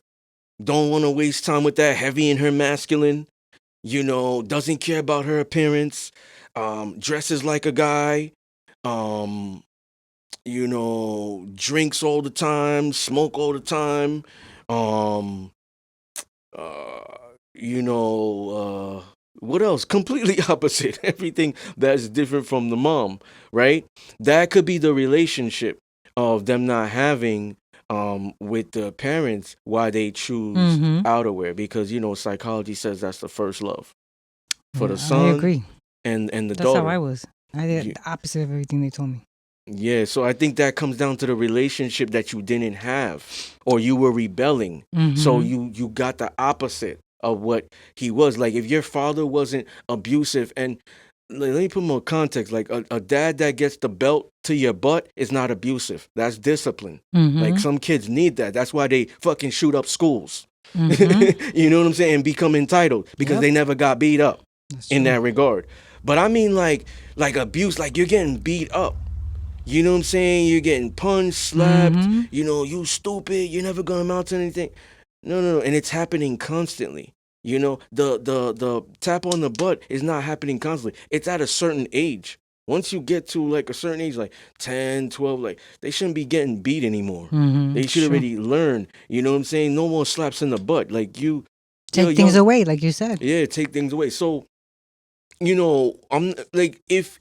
Don't want to waste time with that. Heavy in her masculine. Doesn't care about her appearance. Dresses like a guy. Drinks all the time, smoke all the time. What else? Completely opposite. Everything that's different from the mom, right? That could be the relationship of them not having with the parents, why they choose outerwear, because psychology says that's the first love for the son. I agree. And the that's daughter. How I was. I did the opposite of everything they told me. Yeah, so I think that comes down to the relationship that you didn't have, or you were rebelling. So you got the opposite of what he was. Like, if your father wasn't abusive, and let me put more context, like a dad that gets the belt to your butt is not abusive. That's discipline. Like, some kids need that. That's why they fucking shoot up schools. You know what I'm saying? And become entitled because they never got beat up. That's in true. That regard. But I mean, like abuse, like you're getting beat up. You know what I'm saying? You're getting punched, slapped. You stupid. You're never gonna amount to anything. No. And it's happening constantly. The tap on the butt is not happening constantly. It's at a certain age. Once you get to like a certain age, like 10, 12, like they shouldn't be getting beat anymore. They should already learn. You know what I'm saying? No more slaps in the butt. Like you take things away, like you said. Yeah, take things away. So, I'm like, if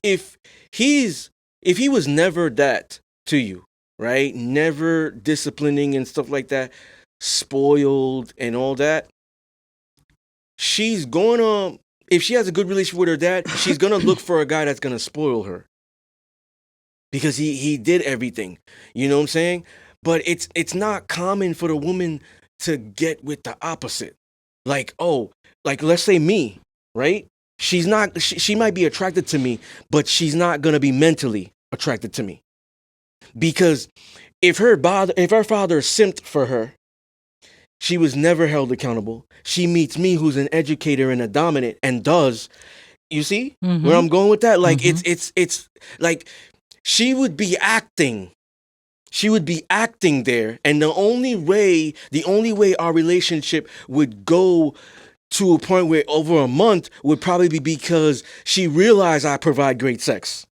he was never that to you, right? Never disciplining and stuff like that, spoiled and all that, she's going to, if she has a good relationship with her dad, she's going to look for a guy that's going to spoil her. Because he did everything. You know what I'm saying? But it's not common for the woman to get with the opposite. Like, let's say me, right? She's not, she might be attracted to me, but she's not going to be mentally attracted to me. Because if her father simped for her, she was never held accountable. She meets me, who's an educator and a dominant, and does. You see where I'm going with that? Like, it's like she would be acting She would be acting there, and the only way our relationship would go to a point where over a month would probably be because she realized I provide great sex.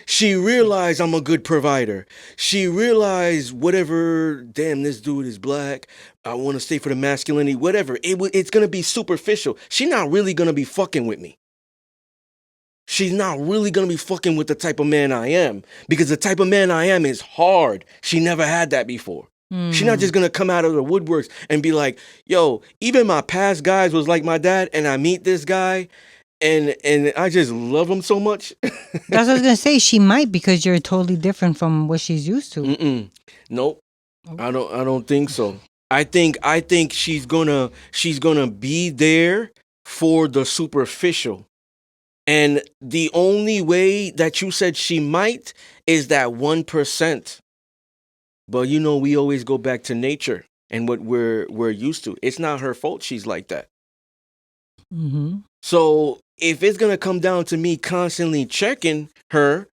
She realized I'm a good provider. She realized whatever, damn, this dude is black. I want to stay for the masculinity, whatever. It's going to be superficial. She's not really going to be fucking with me. She's not really going to be fucking with the type of man I am, because the type of man I am is hard. She never had that before. She's not just going to come out of the woodworks and be like, yo, even my past guys was like my dad, and I meet this guy and I just love him so much. That's what I was gonna say. She might, because you're totally different from what she's used to. Nope. I don't think so. I think she's gonna be there for the superficial. And the only way that you said she might is that 1%. But we always go back to nature and what we're used to. It's not her fault she's like that. Mm-hmm. So if it's gonna come down to me constantly checking her,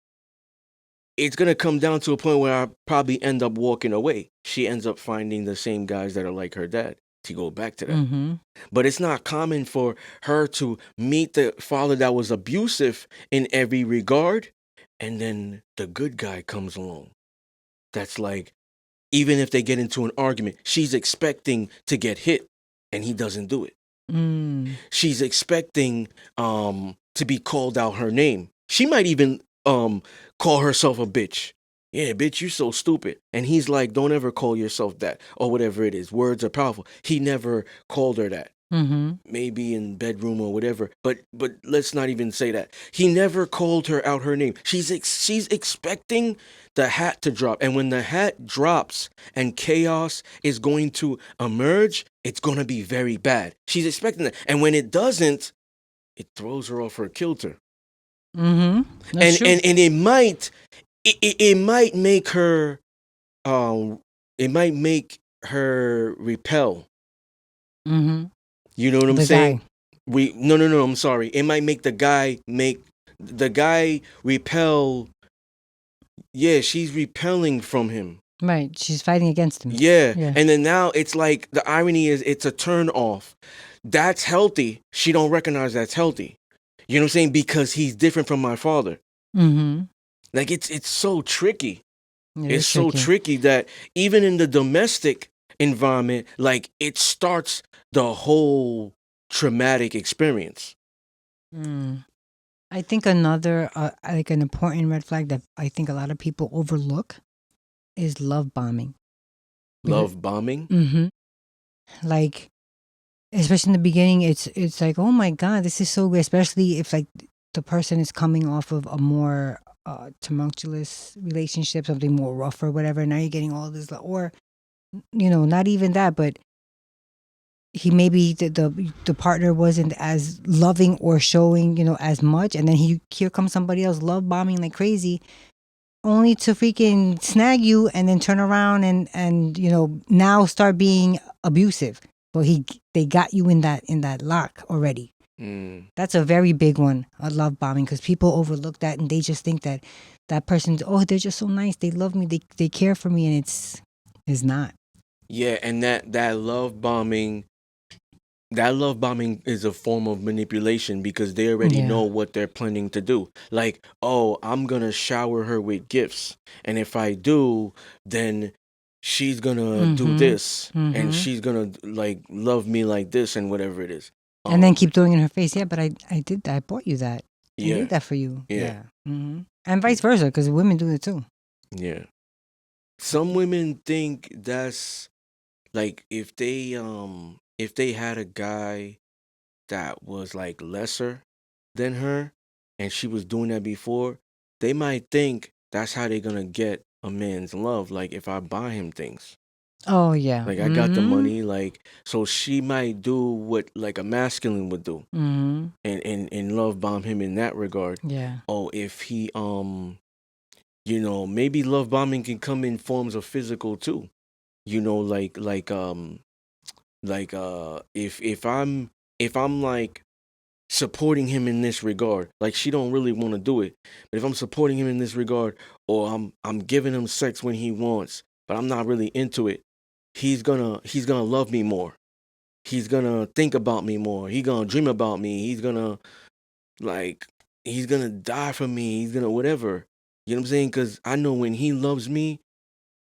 it's gonna come down to a point where I probably end up walking away. She ends up finding the same guys that are like her dad to go back to that. Mm-hmm. But it's not common for her to meet the father that was abusive in every regard, and then the good guy comes along. That's like, even if they get into an argument, she's expecting to get hit, and he doesn't do it. She's expecting to be called out her name. She might even call herself a bitch. Yeah, bitch, you so stupid. And he's like, don't ever call yourself that, or whatever it is. Words are powerful. He never called her that. Mm-hmm. Maybe in bedroom or whatever, but let's not even say that. He never called her out her name. She's expecting the hat to drop, and when the hat drops and chaos is going to emerge, it's going to be very bad. She's expecting that, and when it doesn't, it throws her off her kilter. Mm-hmm. That's true. And it might make her repel. Mm-hmm. You know what I'm The saying? guy. No, I'm sorry. It might make the guy repel. Yeah, she's repelling from him. Right. She's fighting against him. Yeah. And then now it's like, the irony is it's a turn off. That's healthy. She don't recognize that's healthy. You know what I'm saying? Because he's different from my father. Mm-hmm. Like, it's so tricky. It's so tricky that even in the domestic environment, like, it starts the whole traumatic experience. I think another like an important red flag that I think a lot of people overlook is love bombing. Love bombing? Mm-hmm. Like, especially in the beginning, it's like, oh my God, this is so good. Especially if like the person is coming off of a more tumultuous relationship, something more rough or whatever. Now you're getting all this, or not even that, but he maybe the partner wasn't as loving or showing as much, and then here comes somebody else love bombing like crazy, only to freaking snag you and then turn around and now start being abusive. But they got you in that lock already. That's a very big one, love bombing, because people overlook that and they just think that person's, oh, they're just so nice, they love me, they care for me, and it's not. Yeah, and that love bombing is a form of manipulation, because they already know what they're planning to do. Like, oh, I'm gonna shower her with gifts, and if I do, then she's gonna do this, and she's gonna like love me like this, and whatever it is. And then keep throwing in her face, yeah, but I did that, I bought you that, I Yeah. did that for you. Yeah. Mm-hmm. And vice versa, because women do it too. Yeah. Some women think that's like, if they had a guy that was like lesser than her, and she was doing that before, they might think that's how they're gonna get a man's love. Like, if I buy him things, Oh yeah, like, I got the money, like, so she might do what like a masculine would do, and love bomb him in that regard. Yeah. Oh, if he maybe love bombing can come in forms of physical too. If I'm like supporting him in this regard. Like she don't really want to do it, but if I'm supporting him in this regard, or I'm giving him sex when he wants, but I'm not really into it, he's gonna love me more. He's gonna think about me more. He's gonna dream about me. Like he's gonna die for me. He's gonna whatever. You know what I'm saying? Because I know when he loves me,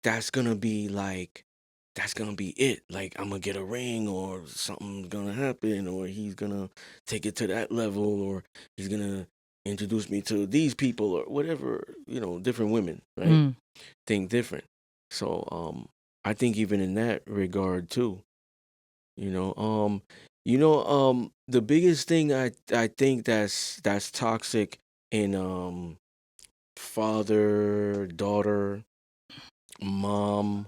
that's gonna be like that's gonna be it. Like I'm gonna get a ring, or something's gonna happen, or he's gonna take it to that level, or he's gonna introduce me to these people, or whatever. Different women, right? Mm. Think different. So I think even in that regard too, you know, the biggest thing I think that's toxic in father daughter mom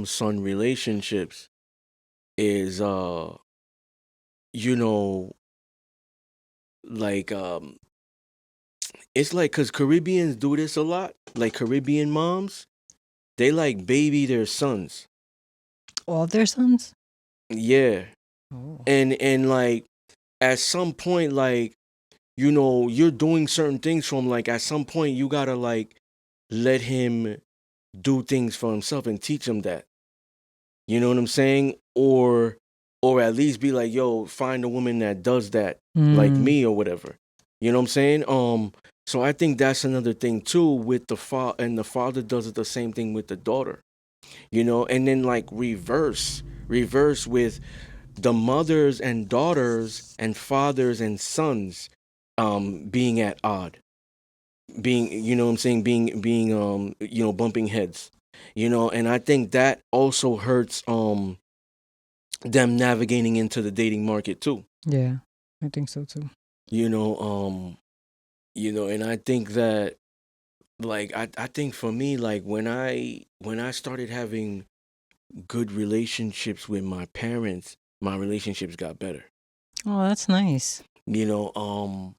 son relationships is you know like it's like because Caribbeans do this a lot. Like Caribbean moms, they like baby their sons. All their sons? Yeah. Oh. And like at some point, like you're doing certain things for him. Like at some point you gotta like let him do things for himself and teach him that. You know what I'm saying? Or at least be like, yo, find a woman that does that like me or whatever. You know what I'm saying? So I think that's another thing too with the father, and the father does it the same thing with the daughter. And then like reverse with the mothers and daughters and fathers and sons being at odd, being, what I'm saying, being bumping heads, and I think that also hurts them navigating into the dating market too. Yeah, I think so too. you know um and I think that, like, I think for me, like when I started having good relationships with my parents, my relationships got better. Oh, that's nice. And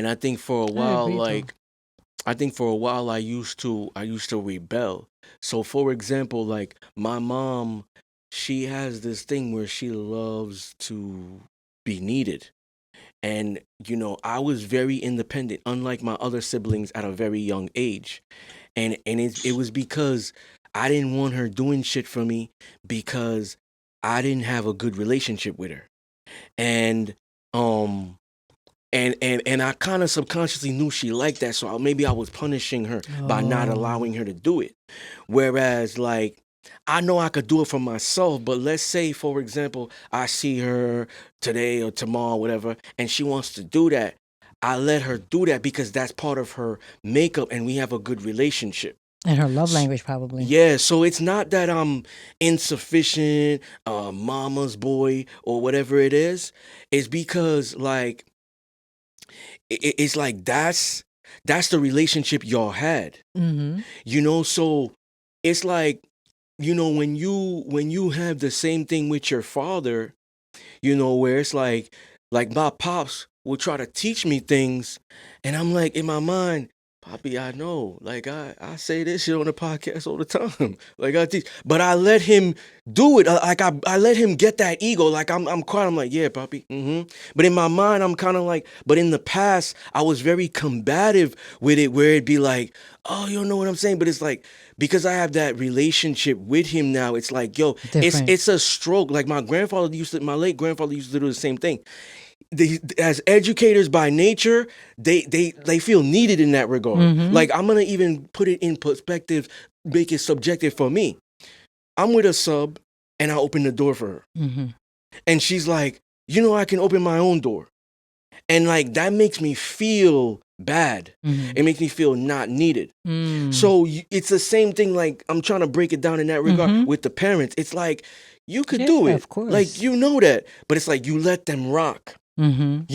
I think for a I while, agree, though. like, I used to rebel. So for example, like my mom, she has this thing where she loves to be needed. And I was very independent, unlike my other siblings, at a very young age. And it was because I didn't want her doing shit for me, because I didn't have a good relationship with her. And um and I kind of subconsciously knew she liked that, so maybe I was punishing her by not allowing her to do it. Whereas, like, I know I could do it for myself, but let's say, for example, I see her today or tomorrow, whatever, and she wants to do that. I let her do that because that's part of her makeup, and we have a good relationship. And her love language, probably. Yeah, so it's not that I'm insufficient, mama's boy, or whatever it is. It's because, like, it's like that's the relationship y'all had. So it's like, when you have the same thing with your father, where it's like my pops will try to teach me things, and I'm like, in my mind, Poppy, I know, like, I say this shit on the podcast all the time. Like, I teach, but I let him do it. Like, I let him get that ego. Like, I'm quiet. I'm like, yeah, Poppy. But in my mind, I'm kind of like, but in the past, I was very combative with it, where it'd be like, oh, you don't know what I'm saying. But it's like, because I have that relationship with him now, it's like, yo, Different. it's a stroke. Like my late grandfather used to do the same thing. As educators by nature, they feel needed in that regard. Like, I'm gonna even put it in perspective, make it subjective for me. I'm with a sub, and I open the door for her, and she's like, I can open my own door, and like that makes me feel bad. It makes me feel not needed. So it's the same thing. Like, I'm trying to break it down in that regard with the parents. It's like, you could do it, of course. like, that, but it's like you let them rock. You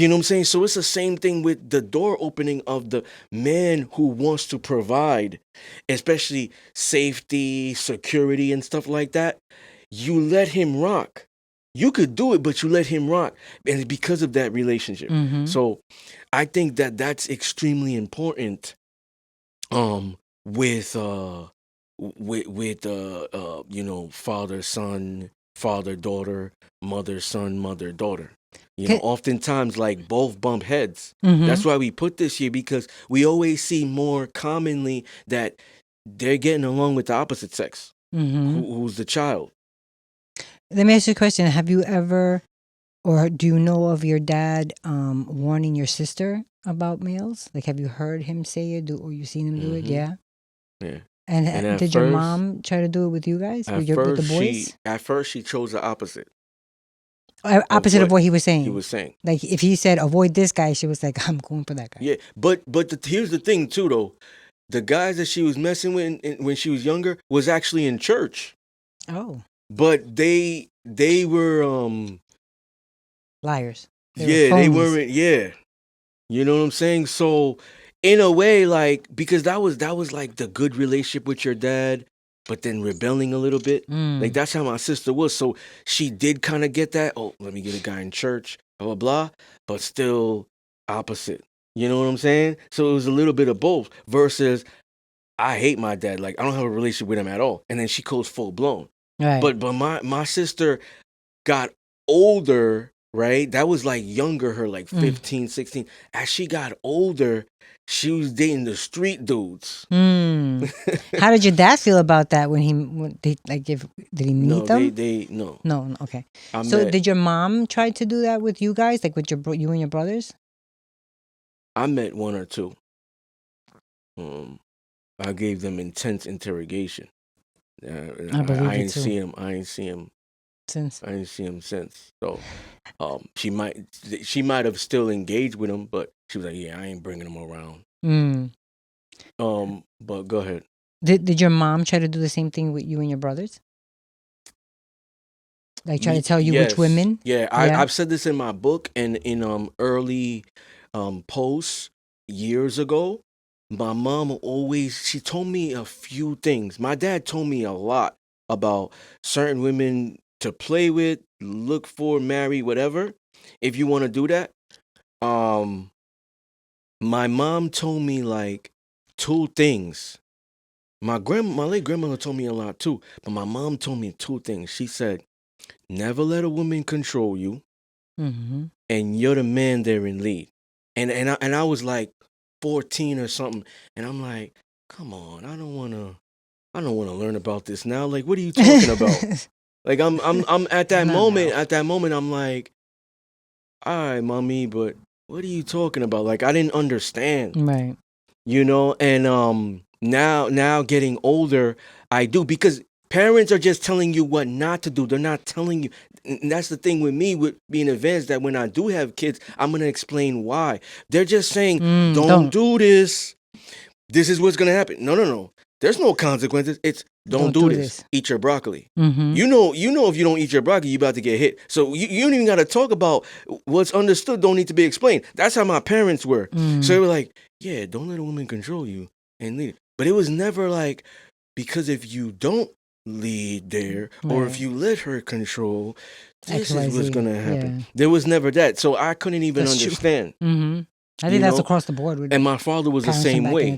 know what I'm saying? So it's the same thing with the door opening of the man who wants to provide, especially safety, security, and stuff like that. You let him rock. You could do it, but you let him rock, and it's because of that relationship. So I think that that's extremely important. With father son, father daughter, mother son, mother daughter. Oftentimes, like, both bump heads. Mm-hmm. That's why we put this here, because we always see more commonly that they're getting along with the opposite sex, who's the child. Let me ask you a question. Have you ever, or do you know of your dad warning your sister about males? Like, have you heard him say it, or you seen him do it? Yeah. Yeah. And did your mom try to do it with you guys, with the boys? At first, she chose the opposite. Opposite of what he was saying. He was saying. Like, if he said avoid this guy, she was like, I'm going for that guy. Yeah, but here's the thing too, though. The guys that she was messing with when she was younger was actually in church. Oh. But they were liars. They weren't. Yeah, you know what I'm saying. So in a way, like, because that was like the good relationship with your dad, but then rebelling a little bit. Like, that's how my sister was. So she did kind of get that. Oh, let me get a guy in church, blah blah blah. But still opposite. You know what I'm saying? So it was a little bit of both. Versus, I hate my dad. Like, I don't have a relationship with him at all. And then she goes full blown. Right. But my sister got older, right? That was like younger her, like 15, 16. As she got older, she was dating the street dudes. How did your dad feel about that when did he meet them? No, okay. Did your mom try to do that with you guys, like with you and your brothers? I met one or two. I gave them intense interrogation. I ain't see him. I ain't see him since. So, she might have still engaged with him, but she was like, "Yeah, I ain't bringing him around." But go ahead. Did your mom try to do the same thing with you and your brothers? Like, try to tell you which women? Yeah, I've said this in my book and in early posts years ago. My mom she told me a few things. My dad told me a lot about certain women to play with, look for, marry, whatever, if you want to do that. My mom told me like two things. My late grandmother told me a lot too, but my mom told me two things. She said, never let a woman control you, and you're the man there in lead. And I was like 14 or something, and I'm like, come on, I don't want to learn about this now. Like, what are you talking about? Like, I'm at that moment. At that moment, I'm like, all right, mommy, but what are you talking about? Like, I didn't understand, right? And now getting older, I do, because parents are just telling you what not to do. They're not telling you. And that's the thing with me, with being advanced, that when I do have kids, I'm going to explain why. They're just saying, don't do this. This is what's going to happen. No. There's no consequences. It's don't do this. Eat your broccoli. You know, if you don't eat your broccoli, you're about to get hit. So you don't even got to talk about what's understood. Don't need to be explained. That's how my parents were. So they were like, yeah, don't let a woman control you and lead. But it was never like, because if you don't lead there, or if you let her control, this is what's going to happen. Yeah. There was never that. So I couldn't even understand. I think that's across the board. And my father was the same way.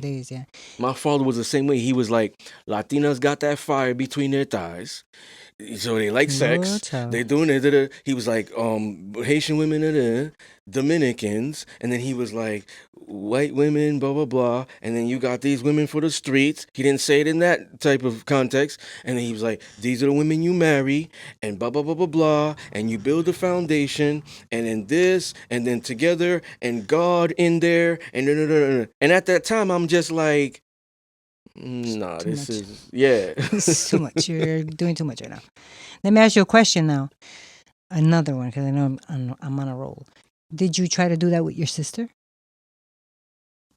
My father was the same way. He was like, Latinas got that fire between their thighs. So they like sex. They doing it. He was like, Haitian women, Dominicans, and then he was like, white women, blah blah blah, and then you got these women for the streets. He didn't say it in that type of context, and then he was like, these are the women you marry, and blah blah blah blah blah, and you build a foundation, and then this, and then together, and God in there, and at that time, I'm just like, nah, this is this is too much. You're doing too much right now. Let me ask you a question now. Another one, because I know I'm on a roll. Did you try to do that with your sister?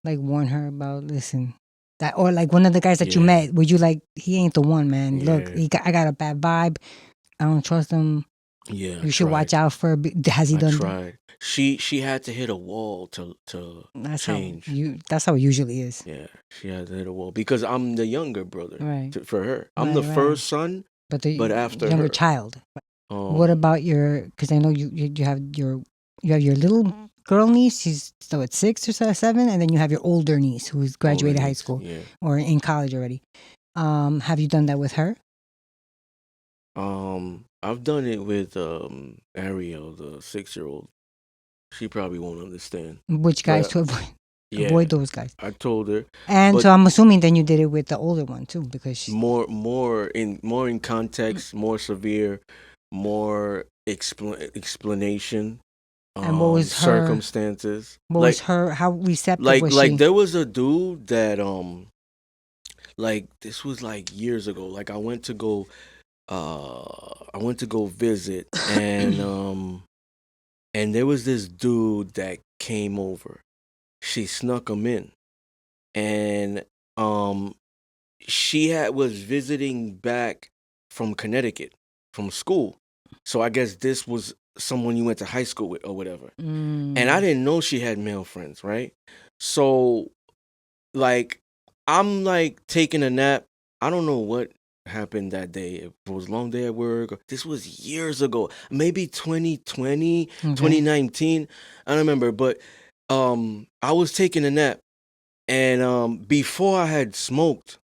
Like, warn her about, listen, that, or like one of the guys that you met, were you like, he ain't the one, man. Look, I got a bad vibe. I don't trust him. Yeah, you should watch out for. Has he done? Tried. She had to hit a wall to change. That's how it usually is. Yeah, she had to hit a wall, because I'm the younger brother. Right. For her, I'm the first son, but after younger her. child. What about because I know you have your little girl niece. She's still at 6 or 7, and then you have your older niece who's graduated high school or in college already. Have you done that with her? I've done it with Ariel, the 6-year-old. She probably won't understand. Which guys But to avoid? yeah, Avoid those guys. I told her. And But so I'm assuming then you did it with the older one too, because more in context, more severe, more explanation, and what was her? circumstances. What was her? How receptive was Like she? there was a dude that like this was like years ago. Like I went to go visit, and there was this dude that came over. She snuck him in, and um she was visiting back from Connecticut from school. So I guess this was someone you went to high school with or whatever. And I didn't know she had male friends, right? So like I'm like taking a nap. I don't know what happened that day. If it was a long day at work. This was years ago. Maybe 2020, Okay. 2019. I don't remember, but I was taking a nap, and before I had smoked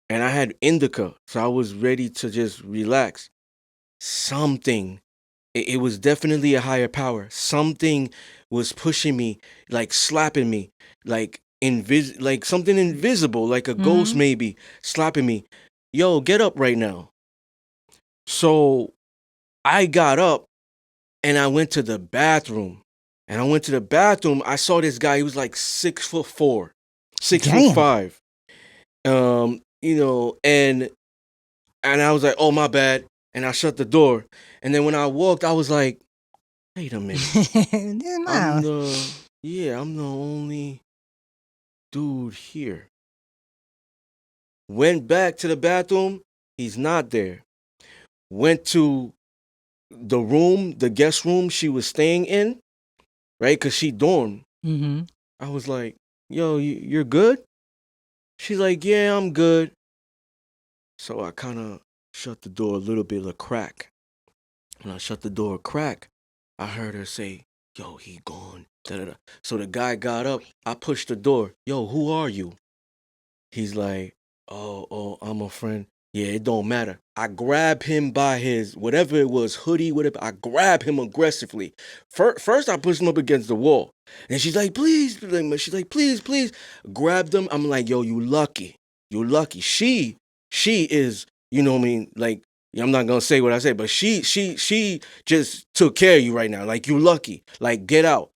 and I had indica, so I was ready to just relax. Something, it was definitely a higher power. Something was pushing me, like slapping me, like like something invisible, like a ghost maybe slapping me. Yo, get up right now. So I got up and I went to the bathroom. And I went to the bathroom. I saw this guy. He was like 6'4", 6'5". And I was like, oh, my bad. And I shut the door. And then when I walked, I was like, wait a minute. I'm the only dude here. Went back to the bathroom. He's not there. Went to the room, the guest room she was staying in, right? Because she dormed. I was like, yo, you're good? She's like, yeah, I'm good. So I kind of shut the door a little bit, a crack. When I shut the door a crack, I heard her say, yo, he gone. Da-da-da. So the guy got up. I pushed the door. Yo, who are you? He's like, oh, I'm a friend. Yeah, it don't matter. I grab him by his, whatever it was, hoodie, whatever. I grab him aggressively. First I pushed him up against the wall. And she's like, please. She's like, please. Grabbed him. I'm like, yo, you lucky. You lucky. She is, you know what I mean? Like, I'm not going to say what I say, but she just took care of you right now. Like, you lucky. Like, get out.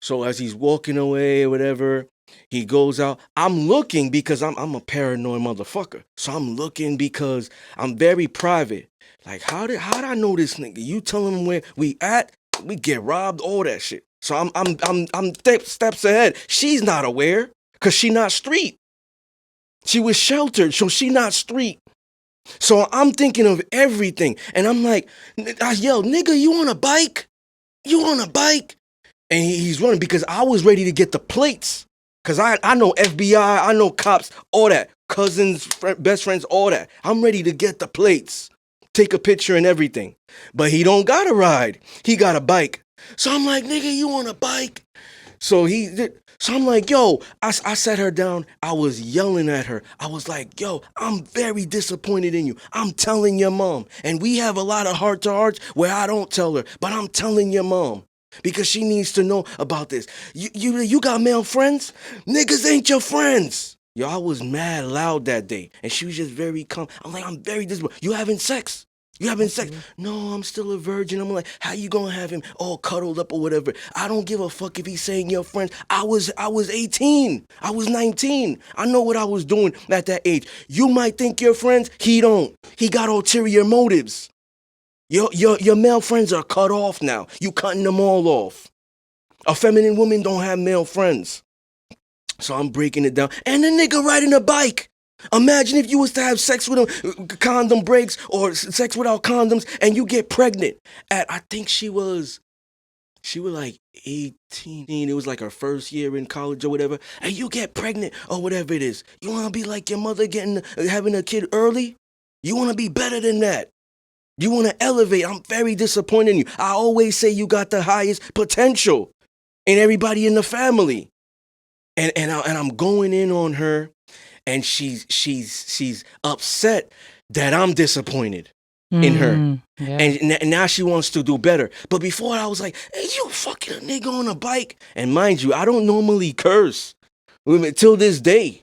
So as he's walking away or whatever, he goes out. I'm looking because I'm a paranoid motherfucker. So I'm looking because I'm very private. Like, how'd I know this nigga? You telling him where we at? We get robbed, all that shit. So I'm steps ahead. She's not aware because she not street. She was sheltered, so she not street. So I'm thinking of everything. And I'm like, I yell, nigga, you on a bike? You on a bike? And he's running because I was ready to get the plates. Because I know FBI, I know cops, all that. Cousins, best friends, all that. I'm ready to get the plates. Take a picture and everything. But he don't got a ride. He got a bike. So I'm like, nigga, you on a bike? So I'm like, yo, I sat her down. I was yelling at her. I was like, yo, I'm very disappointed in you. I'm telling your mom. And we have a lot of heart-to-hearts where I don't tell her, but I'm telling your mom. Because she needs to know about this. You got male friends? Niggas ain't your friends. Yo, I was mad loud that day. And she was just very calm. I'm like, I'm very disappointed. You having sex? You having sex? No, I'm still a virgin. I'm like, how you gonna have him all cuddled up or whatever? I don't give a fuck if he's saying your friends. I was 18. I was 19. I know what I was doing at that age. You might think you're friends. He don't. He got ulterior motives. Your male friends are cut off now. You cutting them all off. A feminine woman don't have male friends. So I'm breaking it down. And the nigga riding a bike. Imagine if you was to have sex with him, condom breaks or sex without condoms, and you get pregnant. I think she was like 18. It was like her first year in college or whatever. And you get pregnant or whatever it is. You want to be like your mother having a kid early? You want to be better than that. You want to elevate. I'm very disappointed in you. I always say you got the highest potential in everybody in the family. And I'm going in on her, and she's upset that I'm disappointed. in her. Yeah. And now she wants to do better. But before I was like, hey, you fucking a nigga on a bike. And mind you, I don't normally curse till this day.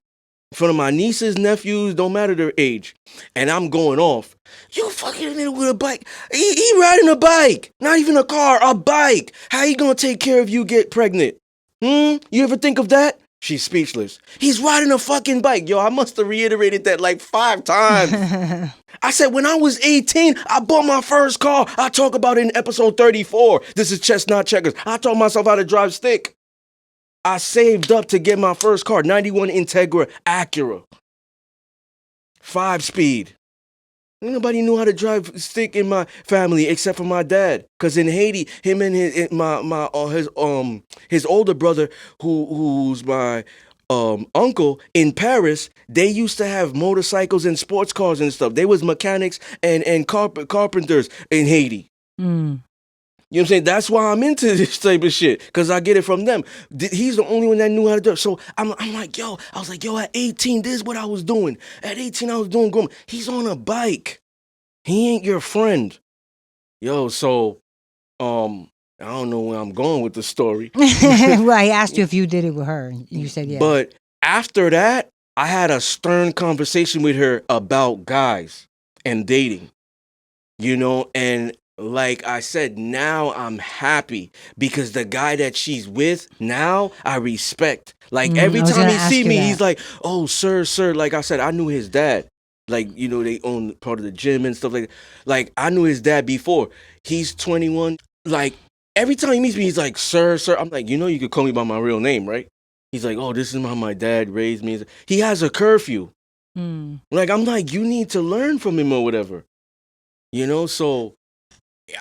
In front of my nieces, nephews, don't matter their age. And I'm going off. You fucking nigga with a bike. He riding a bike. Not even a car, a bike. How he gonna take care of you get pregnant? You ever think of that? She's speechless. He's riding a fucking bike. Yo, I must have reiterated that like 5 times. I said, when I was 18, I bought my first car. I talk about it in episode 34. This is Chestnut Checkers. I taught myself how to drive stick. I saved up to get my first car, 91 Integra Acura. 5-speed. Nobody knew how to drive stick in my family except for my dad. Cause in Haiti, him and his older brother, who's my uncle in Paris, they used to have motorcycles and sports cars and stuff. They was mechanics and carpenters in Haiti. You know what I'm saying? That's why I'm into this type of shit, because I get it from them. He's the only one that knew how to do it. So I'm like, yo, I was like, yo, at 18, this is what I was doing. At 18, I was doing grooming. He's on a bike. He ain't your friend. Yo, so, I don't know where I'm going with the story. Well, I asked you if you did it with her. You said yeah. But after that, I had a stern conversation with her about guys and dating, you know, and like I said, now I'm happy because the guy that she's with now, I respect. Like every time he see me, he's like, oh, sir. Like I said, I knew his dad. Like, you know, they own part of the gym and stuff like that. Like, I knew his dad before. He's 21. Like, every time he meets me, he's like, sir. I'm like, you know, you could call me by my real name, right? He's like, oh, this is how my dad raised me. He has a curfew. Like, I'm like, you need to learn from him or whatever. You know, so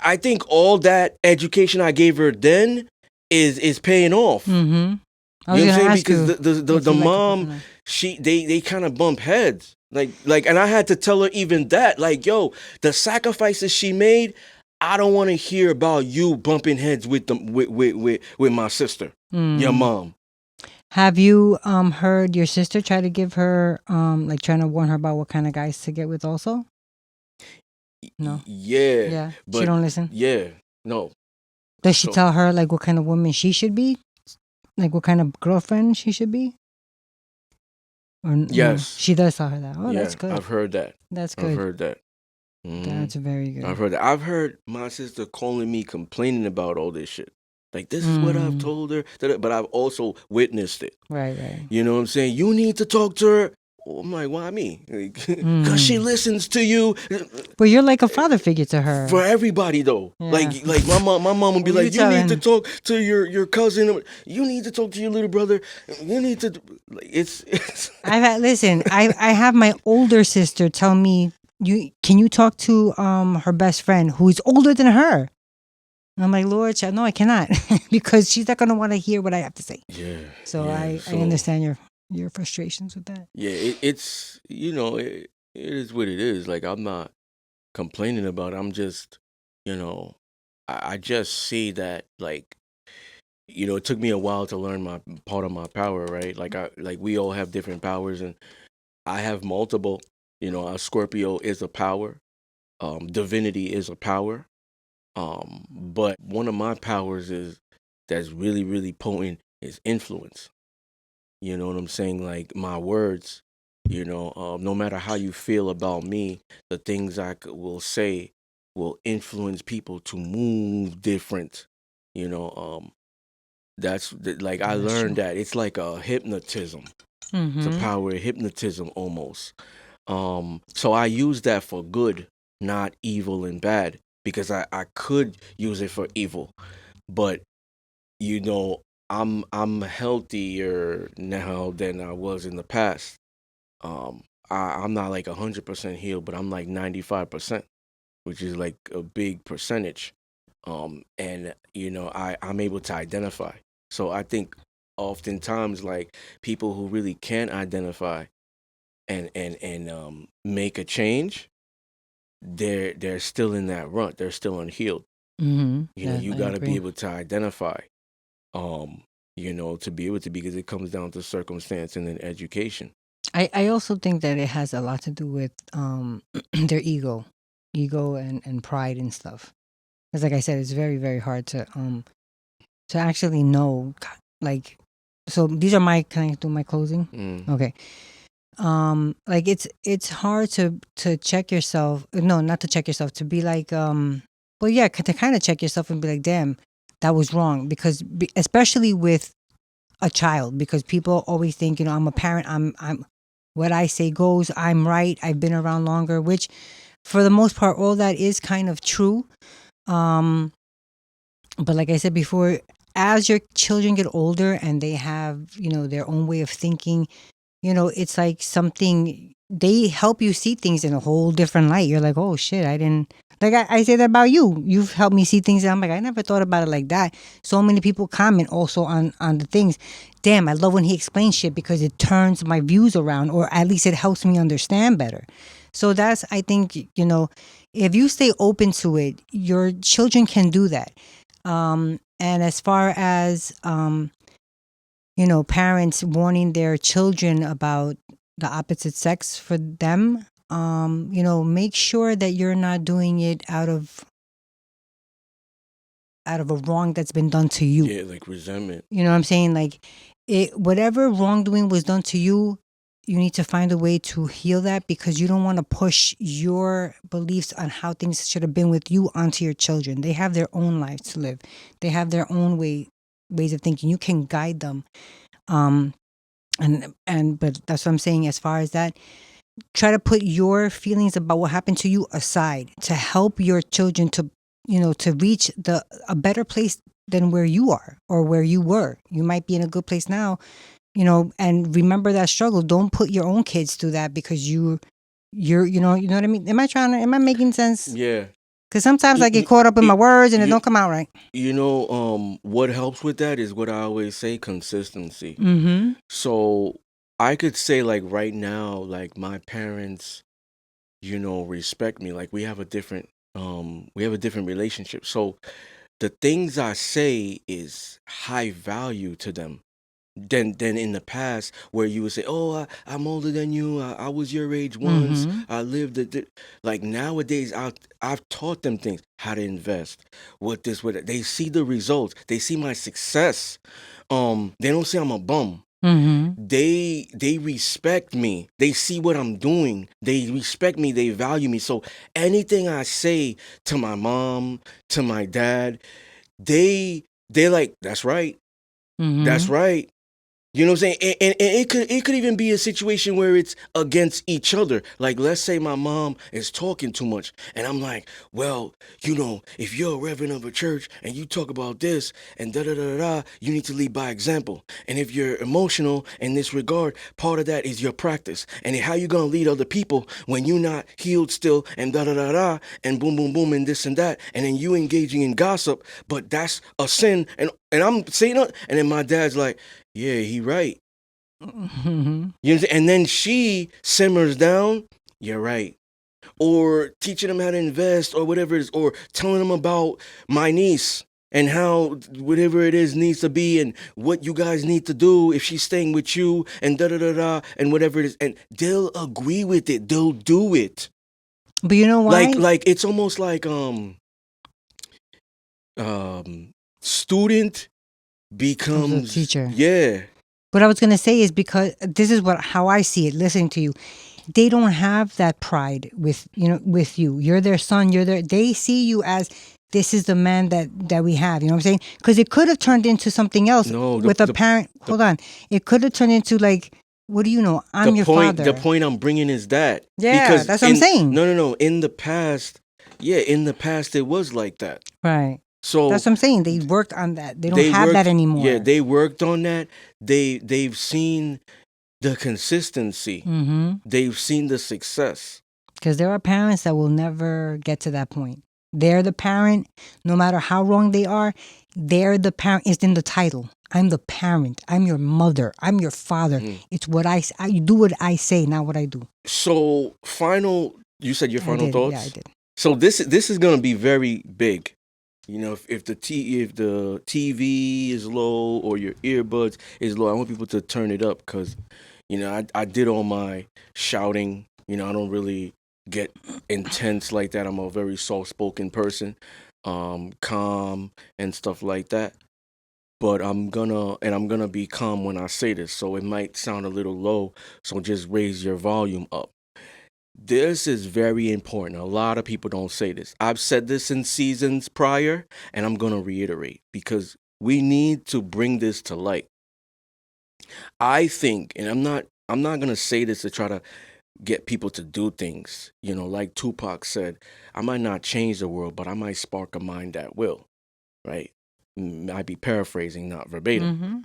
I think all that education I gave her then is paying off. You know what I'm saying? Because the mom, they kind of bump heads. Like, and I had to tell her even that, like, yo, the sacrifices she made, I don't want to hear about you bumping heads with my sister, your mom. Have you heard your sister try to give her like trying to warn her about what kind of guys to get with also? No. Yeah. But she don't listen. Yeah. No. Does she tell her like what kind of woman she should be? Like what kind of girlfriend she should be? Or yes. No? She does tell her that. Oh, yeah, that's good. I've heard that. That's good. I've heard that. That's very good. I've heard that. I've heard my sister calling me complaining about all this shit. Like, this is what I've told her. But I've also witnessed it. Right. You know what I'm saying? You need to talk to her. I'm like, why me? Because she listens to you. But you're like a father figure to her. For everybody, though. Yeah. Like my mom would be like, you need to talk to your cousin. You need to talk to your little brother. You need to... It's... I have my older sister tell me, can you talk to her best friend who's older than her? And I'm like, Lord, no, I cannot. Because she's not going to want to hear what I have to say. Yeah. So I understand your frustrations with that. Yeah, it's, you know, it is what it is. Like, I'm not complaining about it. I'm just, you know, I just see that, like, you know, it took me a while to learn my part of my power, right? Like, we all have different powers, and I have multiple. You know, a Scorpio is a power. Divinity is a power. But one of my powers that's really, really potent is influence. You know what I'm saying? Like, my words, you know, no matter how you feel about me, the things I will say will influence people to move different. You know, I learned that it's like a hypnotism. It's a power of hypnotism almost. So I use that for good, not evil and bad, because I could use it for evil, but you know, I'm healthier now than I was in the past. I'm not like 100% healed, but I'm like 95%, which is like a big percentage. And you know, I'm able to identify. So I think oftentimes, like, people who really can't identify and make a change, they're still in that rut. They're still unhealed. You know, you got to be able to identify. You know, to be able to, because it comes down to circumstance and then education. I also think that it has a lot to do with their ego. ego and pride and stuff. Because like I said, it's very, very hard to actually know, like, so these are can I do my closing? Okay. Like it's hard to check yourself. No, not to check yourself, to be like, well, yeah, to kind of check yourself and be like, damn, that was wrong. Because especially with a child, because people always think, I'm a parent, I'm what I say goes, I'm right, I've been around longer, which for the most part, all that is kind of true. But like I said before, as your children get older and they have, their own way of thinking, it's like something, they help you see things in a whole different light. You're like, oh shit, I didn't, like I say that about you. You've helped me see things, and I'm like, I never thought about it like that. So many people comment also on the things. Damn, I love when he explains shit because it turns my views around, or at least it helps me understand better. So that's, I think, if you stay open to it, your children can do that. And as far as parents warning their children about the opposite sex for them, make sure that you're not doing it out of a wrong that's been done to you. Yeah, like resentment. You know what I'm saying? Like, whatever wrongdoing was done to you, you need to find a way to heal that, because you don't want to push your beliefs on how things should have been with you onto your children. They have their own lives to live. They have their own ways of thinking. You can guide them. But that's what I'm saying. As far as that, try to put your feelings about what happened to you aside to help your children to reach a better place than where you are or where you were. You might be in a good place now, and remember that struggle. Don't put your own kids through that, because you're you know what I mean? Am I making sense? Yeah. Because sometimes I get caught up in my words and it don't come out right. What helps with that is what I always say: consistency. Mm-hmm. So I could say, like, right now, like, my parents, respect me. Like, we have a different relationship. So the things I say is high value to them than in the past, where you would say, "Oh, I'm older than you. I was your age once. Mm-hmm. I lived it." Like, nowadays, I've taught them things, how to invest, what this, what that. They see the results. They see my success. They don't say I'm a bum. Mm-hmm. They respect me. They see what I'm doing. They respect me. They value me. So anything I say to my mom, to my dad, they like, that's right. Mm-hmm. That's right. You know what I'm saying? And it could even be a situation where it's against each other. Like, let's say my mom is talking too much, and I'm like, well, if you're a reverend of a church and you talk about this and da da da da, you need to lead by example. And if you're emotional in this regard, part of that is your practice. And how you gonna lead other people when you're not healed still, and da da da da, and boom boom boom, and this and that, and then you engaging in gossip, but that's a sin. And I'm saying that, and then my dad's like, yeah, he right. Mm-hmm. You know, and then she simmers down. You're right. Or teaching them how to invest, or whatever it is, or telling them about my niece and how whatever it is needs to be, and what you guys need to do if she's staying with you, and da da da da, and whatever it is, and they'll agree with it. They'll do it. But you know why? Like it's almost like student becomes teacher. Yeah. What I was gonna say is, because this is how I see it, listening to you. They don't have that pride with you. You're their son. They see you as, this is the man that we have. You know what I'm saying? Because it could have turned into something else. With a parent. Hold on. It could have turned into, like, what do you know? I'm your father. The point I'm bringing is that. Yeah, because that's what I'm saying. No. In the past, it was like that. Right. So that's what I'm saying. They worked on that. They don't have that anymore. Yeah, they worked on that. They've seen the consistency. Mm-hmm. They've seen the success. Because there are parents that will never get to that point. They're the parent, no matter how wrong they are. They're the parent. It's in the title. I'm the parent. I'm your mother. I'm your father. Mm. It's what I do what I say, not what I do. So you said your final thoughts? Yeah, I did. So this is going to be very big. If the TV is low or your earbuds is low, I want people to turn it up, because, I did all my shouting. I don't really get intense like that. I'm a very soft-spoken person, calm and stuff like that. But I'm gonna be calm when I say this, so it might sound a little low. So just raise your volume up. This is very important. A lot of people don't say this. I've said this in seasons prior, and I'm gonna reiterate because we need to bring this to light. I think, and I'm not gonna say this to try to get people to do things. Like Tupac said, I might not change the world, but I might spark a mind that will. Right? I'd be paraphrasing, not verbatim. Mm-hmm.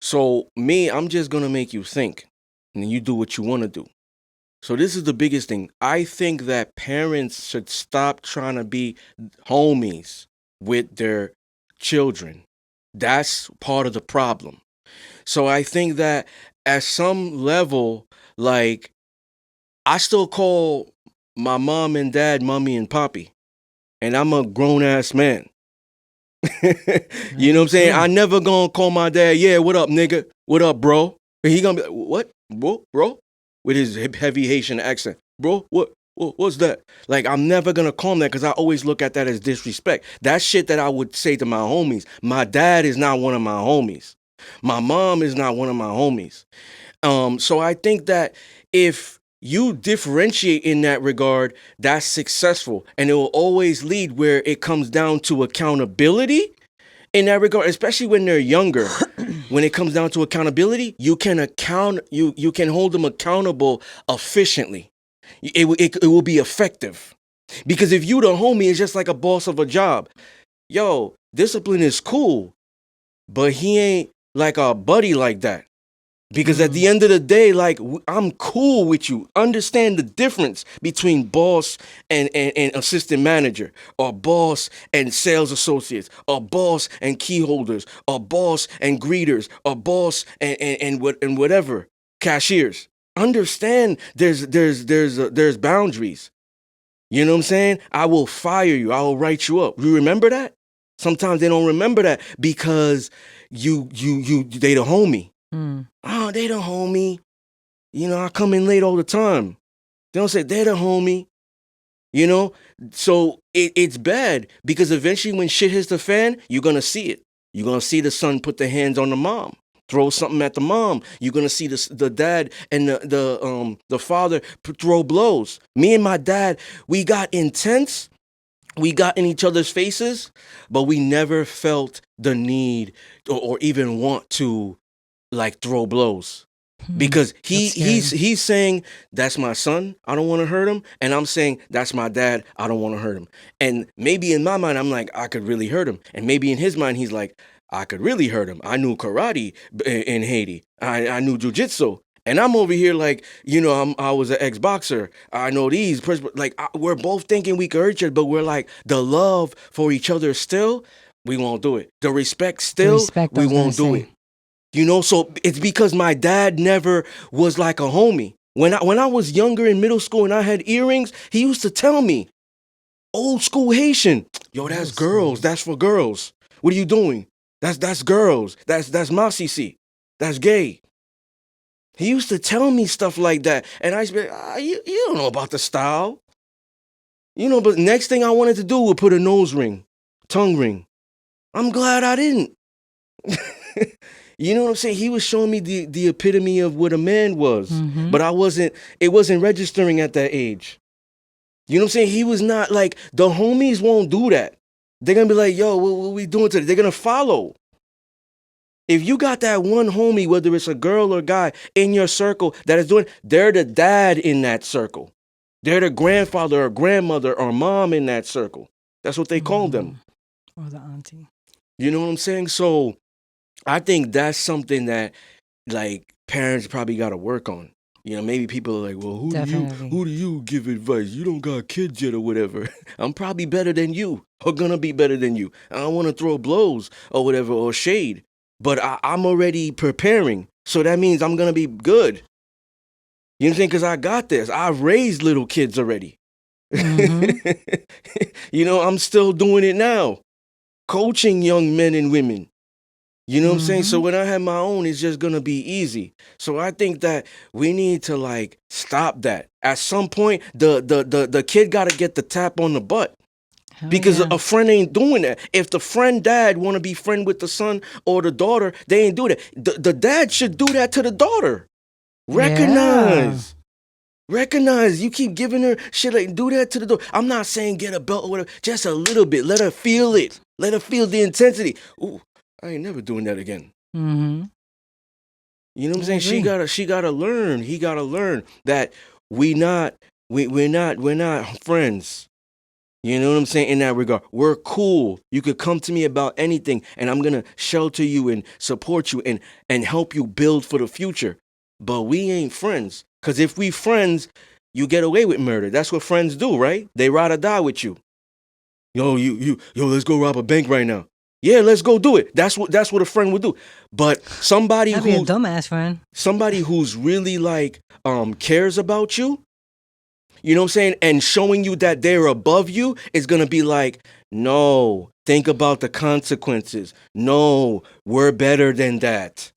So me, I'm just gonna make you think, and you do what you want to do. So this is the biggest thing. I think that parents should stop trying to be homies with their children. That's part of the problem. So I think that at some level, like, I still call my mom and dad mommy and poppy, and I'm a grown ass man. You know what I'm saying? I never gonna call my dad, yeah, what up, nigga? What up, bro? And he gonna be like, what? Bro? With his heavy Haitian accent. Bro, what's that? Like, I'm never gonna call him that because I always look at that as disrespect. That's shit that I would say to my homies. My dad is not one of my homies. My mom is not one of my homies. So I think that if you differentiate in that regard, that's successful. And it will always lead where it comes down to accountability in that regard, especially when they're younger. When it comes down to accountability, you can hold them accountable efficiently. It will be effective. Because if you the homie is just like a boss of a job, yo, discipline is cool, but he ain't like a buddy like that. Because at the end of the day, like, I'm cool with you. Understand the difference between boss and assistant manager, or boss and sales associates, or boss and key holders, or boss and greeters, or boss and whatever, cashiers. Understand there's boundaries. You know what I'm saying? I will fire you. I will write you up. You remember that? Sometimes they don't remember that because they the homie. Oh, they the homie. I come in late all the time. They don't say they the homie. So it's bad because eventually when shit hits the fan, you're going to see it. You're going to see the son put the hands on the mom, throw something at the mom. You're going to see the dad and the father throw blows. Me and my dad, we got intense. We got in each other's faces, but we never felt the need or even want to, like, throw blows. Because he's saying, that's my son, I don't want to hurt him, and I'm saying, that's my dad, I don't want to hurt him. And maybe in my mind I'm like, I could really hurt him, and maybe in his mind he's like, I could really hurt him. I knew karate in Haiti. I knew jujitsu. And I'm over here like, I was an ex-boxer. I know these. Like, we're both thinking we could hurt each other, but we're like, the love for each other still, we won't do it. The respect still, we won't do it. So it's because my dad never was like a homie. When I was younger in middle school and I had earrings, he used to tell me, old school Haitian, yo, that's girls. That's for girls. What are you doing? That's girls. That's masisi. That's gay. He used to tell me stuff like that. And I used to be like, you don't know about the style. But next thing I wanted to do was put a nose ring, tongue ring. I'm glad I didn't. You know what I'm saying? He was showing me the epitome of what a man was. But it wasn't registering at that age. You know what I'm saying? He was not like, the homies won't do that. They're going to be like, yo, what we doing today? They're going to follow. If you got that one homie, whether it's a girl or guy in your circle that is doing, they're the dad in that circle. They're the grandfather or grandmother or mom in that circle. That's what they call them. Or the auntie. You know what I'm saying? So I think that's something that, like, parents probably got to work on. Maybe people are like, well, who do you give advice? You don't got kids yet or whatever. I'm probably better than you, or gonna be better than you. I don't want to throw blows or whatever, or shade, but I'm already preparing. So that means I'm gonna be good. You know what I'm saying? Because I got this. I've raised little kids already. I'm still doing it now. Coaching young men and women. You know what I'm saying? So when I have my own, it's just gonna be easy. So I think that we need to like stop that. At some point, the kid gotta get the tap on the butt. Because a friend ain't doing that. If the friend dad want to be friend with the son or the daughter, they ain't do that. The dad should do that to the daughter. Recognize. Recognize. You keep giving her shit like do that to the daughter. I'm not saying get a belt or whatever. Just a little bit. Let her feel it. Let her feel the intensity. Ooh, I ain't never doing that again. Mm-hmm. You know what I'm saying? She gotta learn. He gotta learn that we're not friends. You know what I'm saying? In that regard, we're cool. You could come to me about anything, and I'm gonna shelter you and support you and help you build for the future. But we ain't friends. Cause if we friends, you get away with murder. That's what friends do, right? They ride or die with you. Yo, let's go rob a bank right now. Yeah, let's go do it. That's what a friend would do. But somebody That'd be a dumbass friend. Somebody who's really like cares about you. You know what I'm saying? And showing you that they're above you is going to be like, no, think about the consequences. No, we're better than that.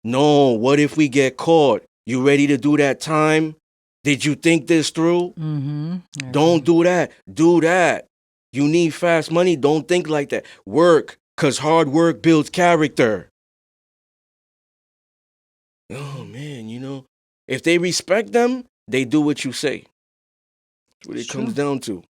No, what if we get caught? You ready to do that time? Did you think this through? Mm-hmm. Don't do that. Do that. You need fast money. Don't think like that. Work, because hard work builds character. Oh, man, you know, if they respect them, they do what you say. That's what it comes down to.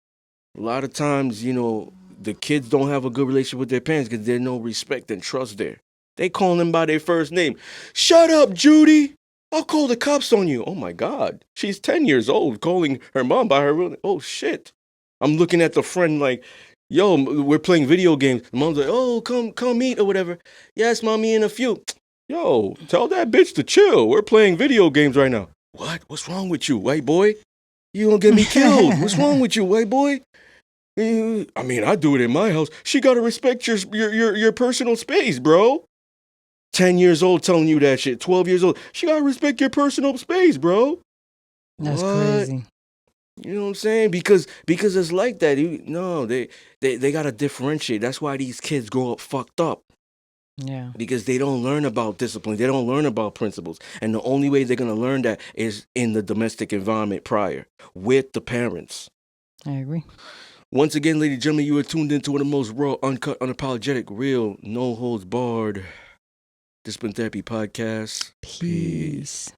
A lot of times, you know, the kids don't have a good relationship with their parents because there's no respect and trust there. They call them by their first name. Shut up, Judy. I'll call the cops on you. Oh, my God. She's 10 years old calling her mom by her real name. Oh, shit. I'm looking at the friend like, yo, we're playing video games. The mom's like, oh, come eat or whatever. Yes, mommy, in a few. Yo, tell that bitch to chill. We're playing video games right now. What? What's wrong with you, white boy? You gonna get me killed. What's wrong with you, white boy? I mean, I do it in my house. She gotta respect your personal space, bro. 10 years old telling you that shit. 12 years old. She gotta respect your personal space, bro. That's crazy. You know what I'm saying? Because it's like that. They gotta differentiate. That's why these kids grow up fucked up. Yeah. Because they don't learn about discipline. They don't learn about principles. And the only way they're going to learn that is in the domestic environment prior with the parents. I agree. Once again, ladies and gentlemen, you are tuned into one of the most raw, uncut, unapologetic, real, no holds barred Discipline Therapy podcast. Peace.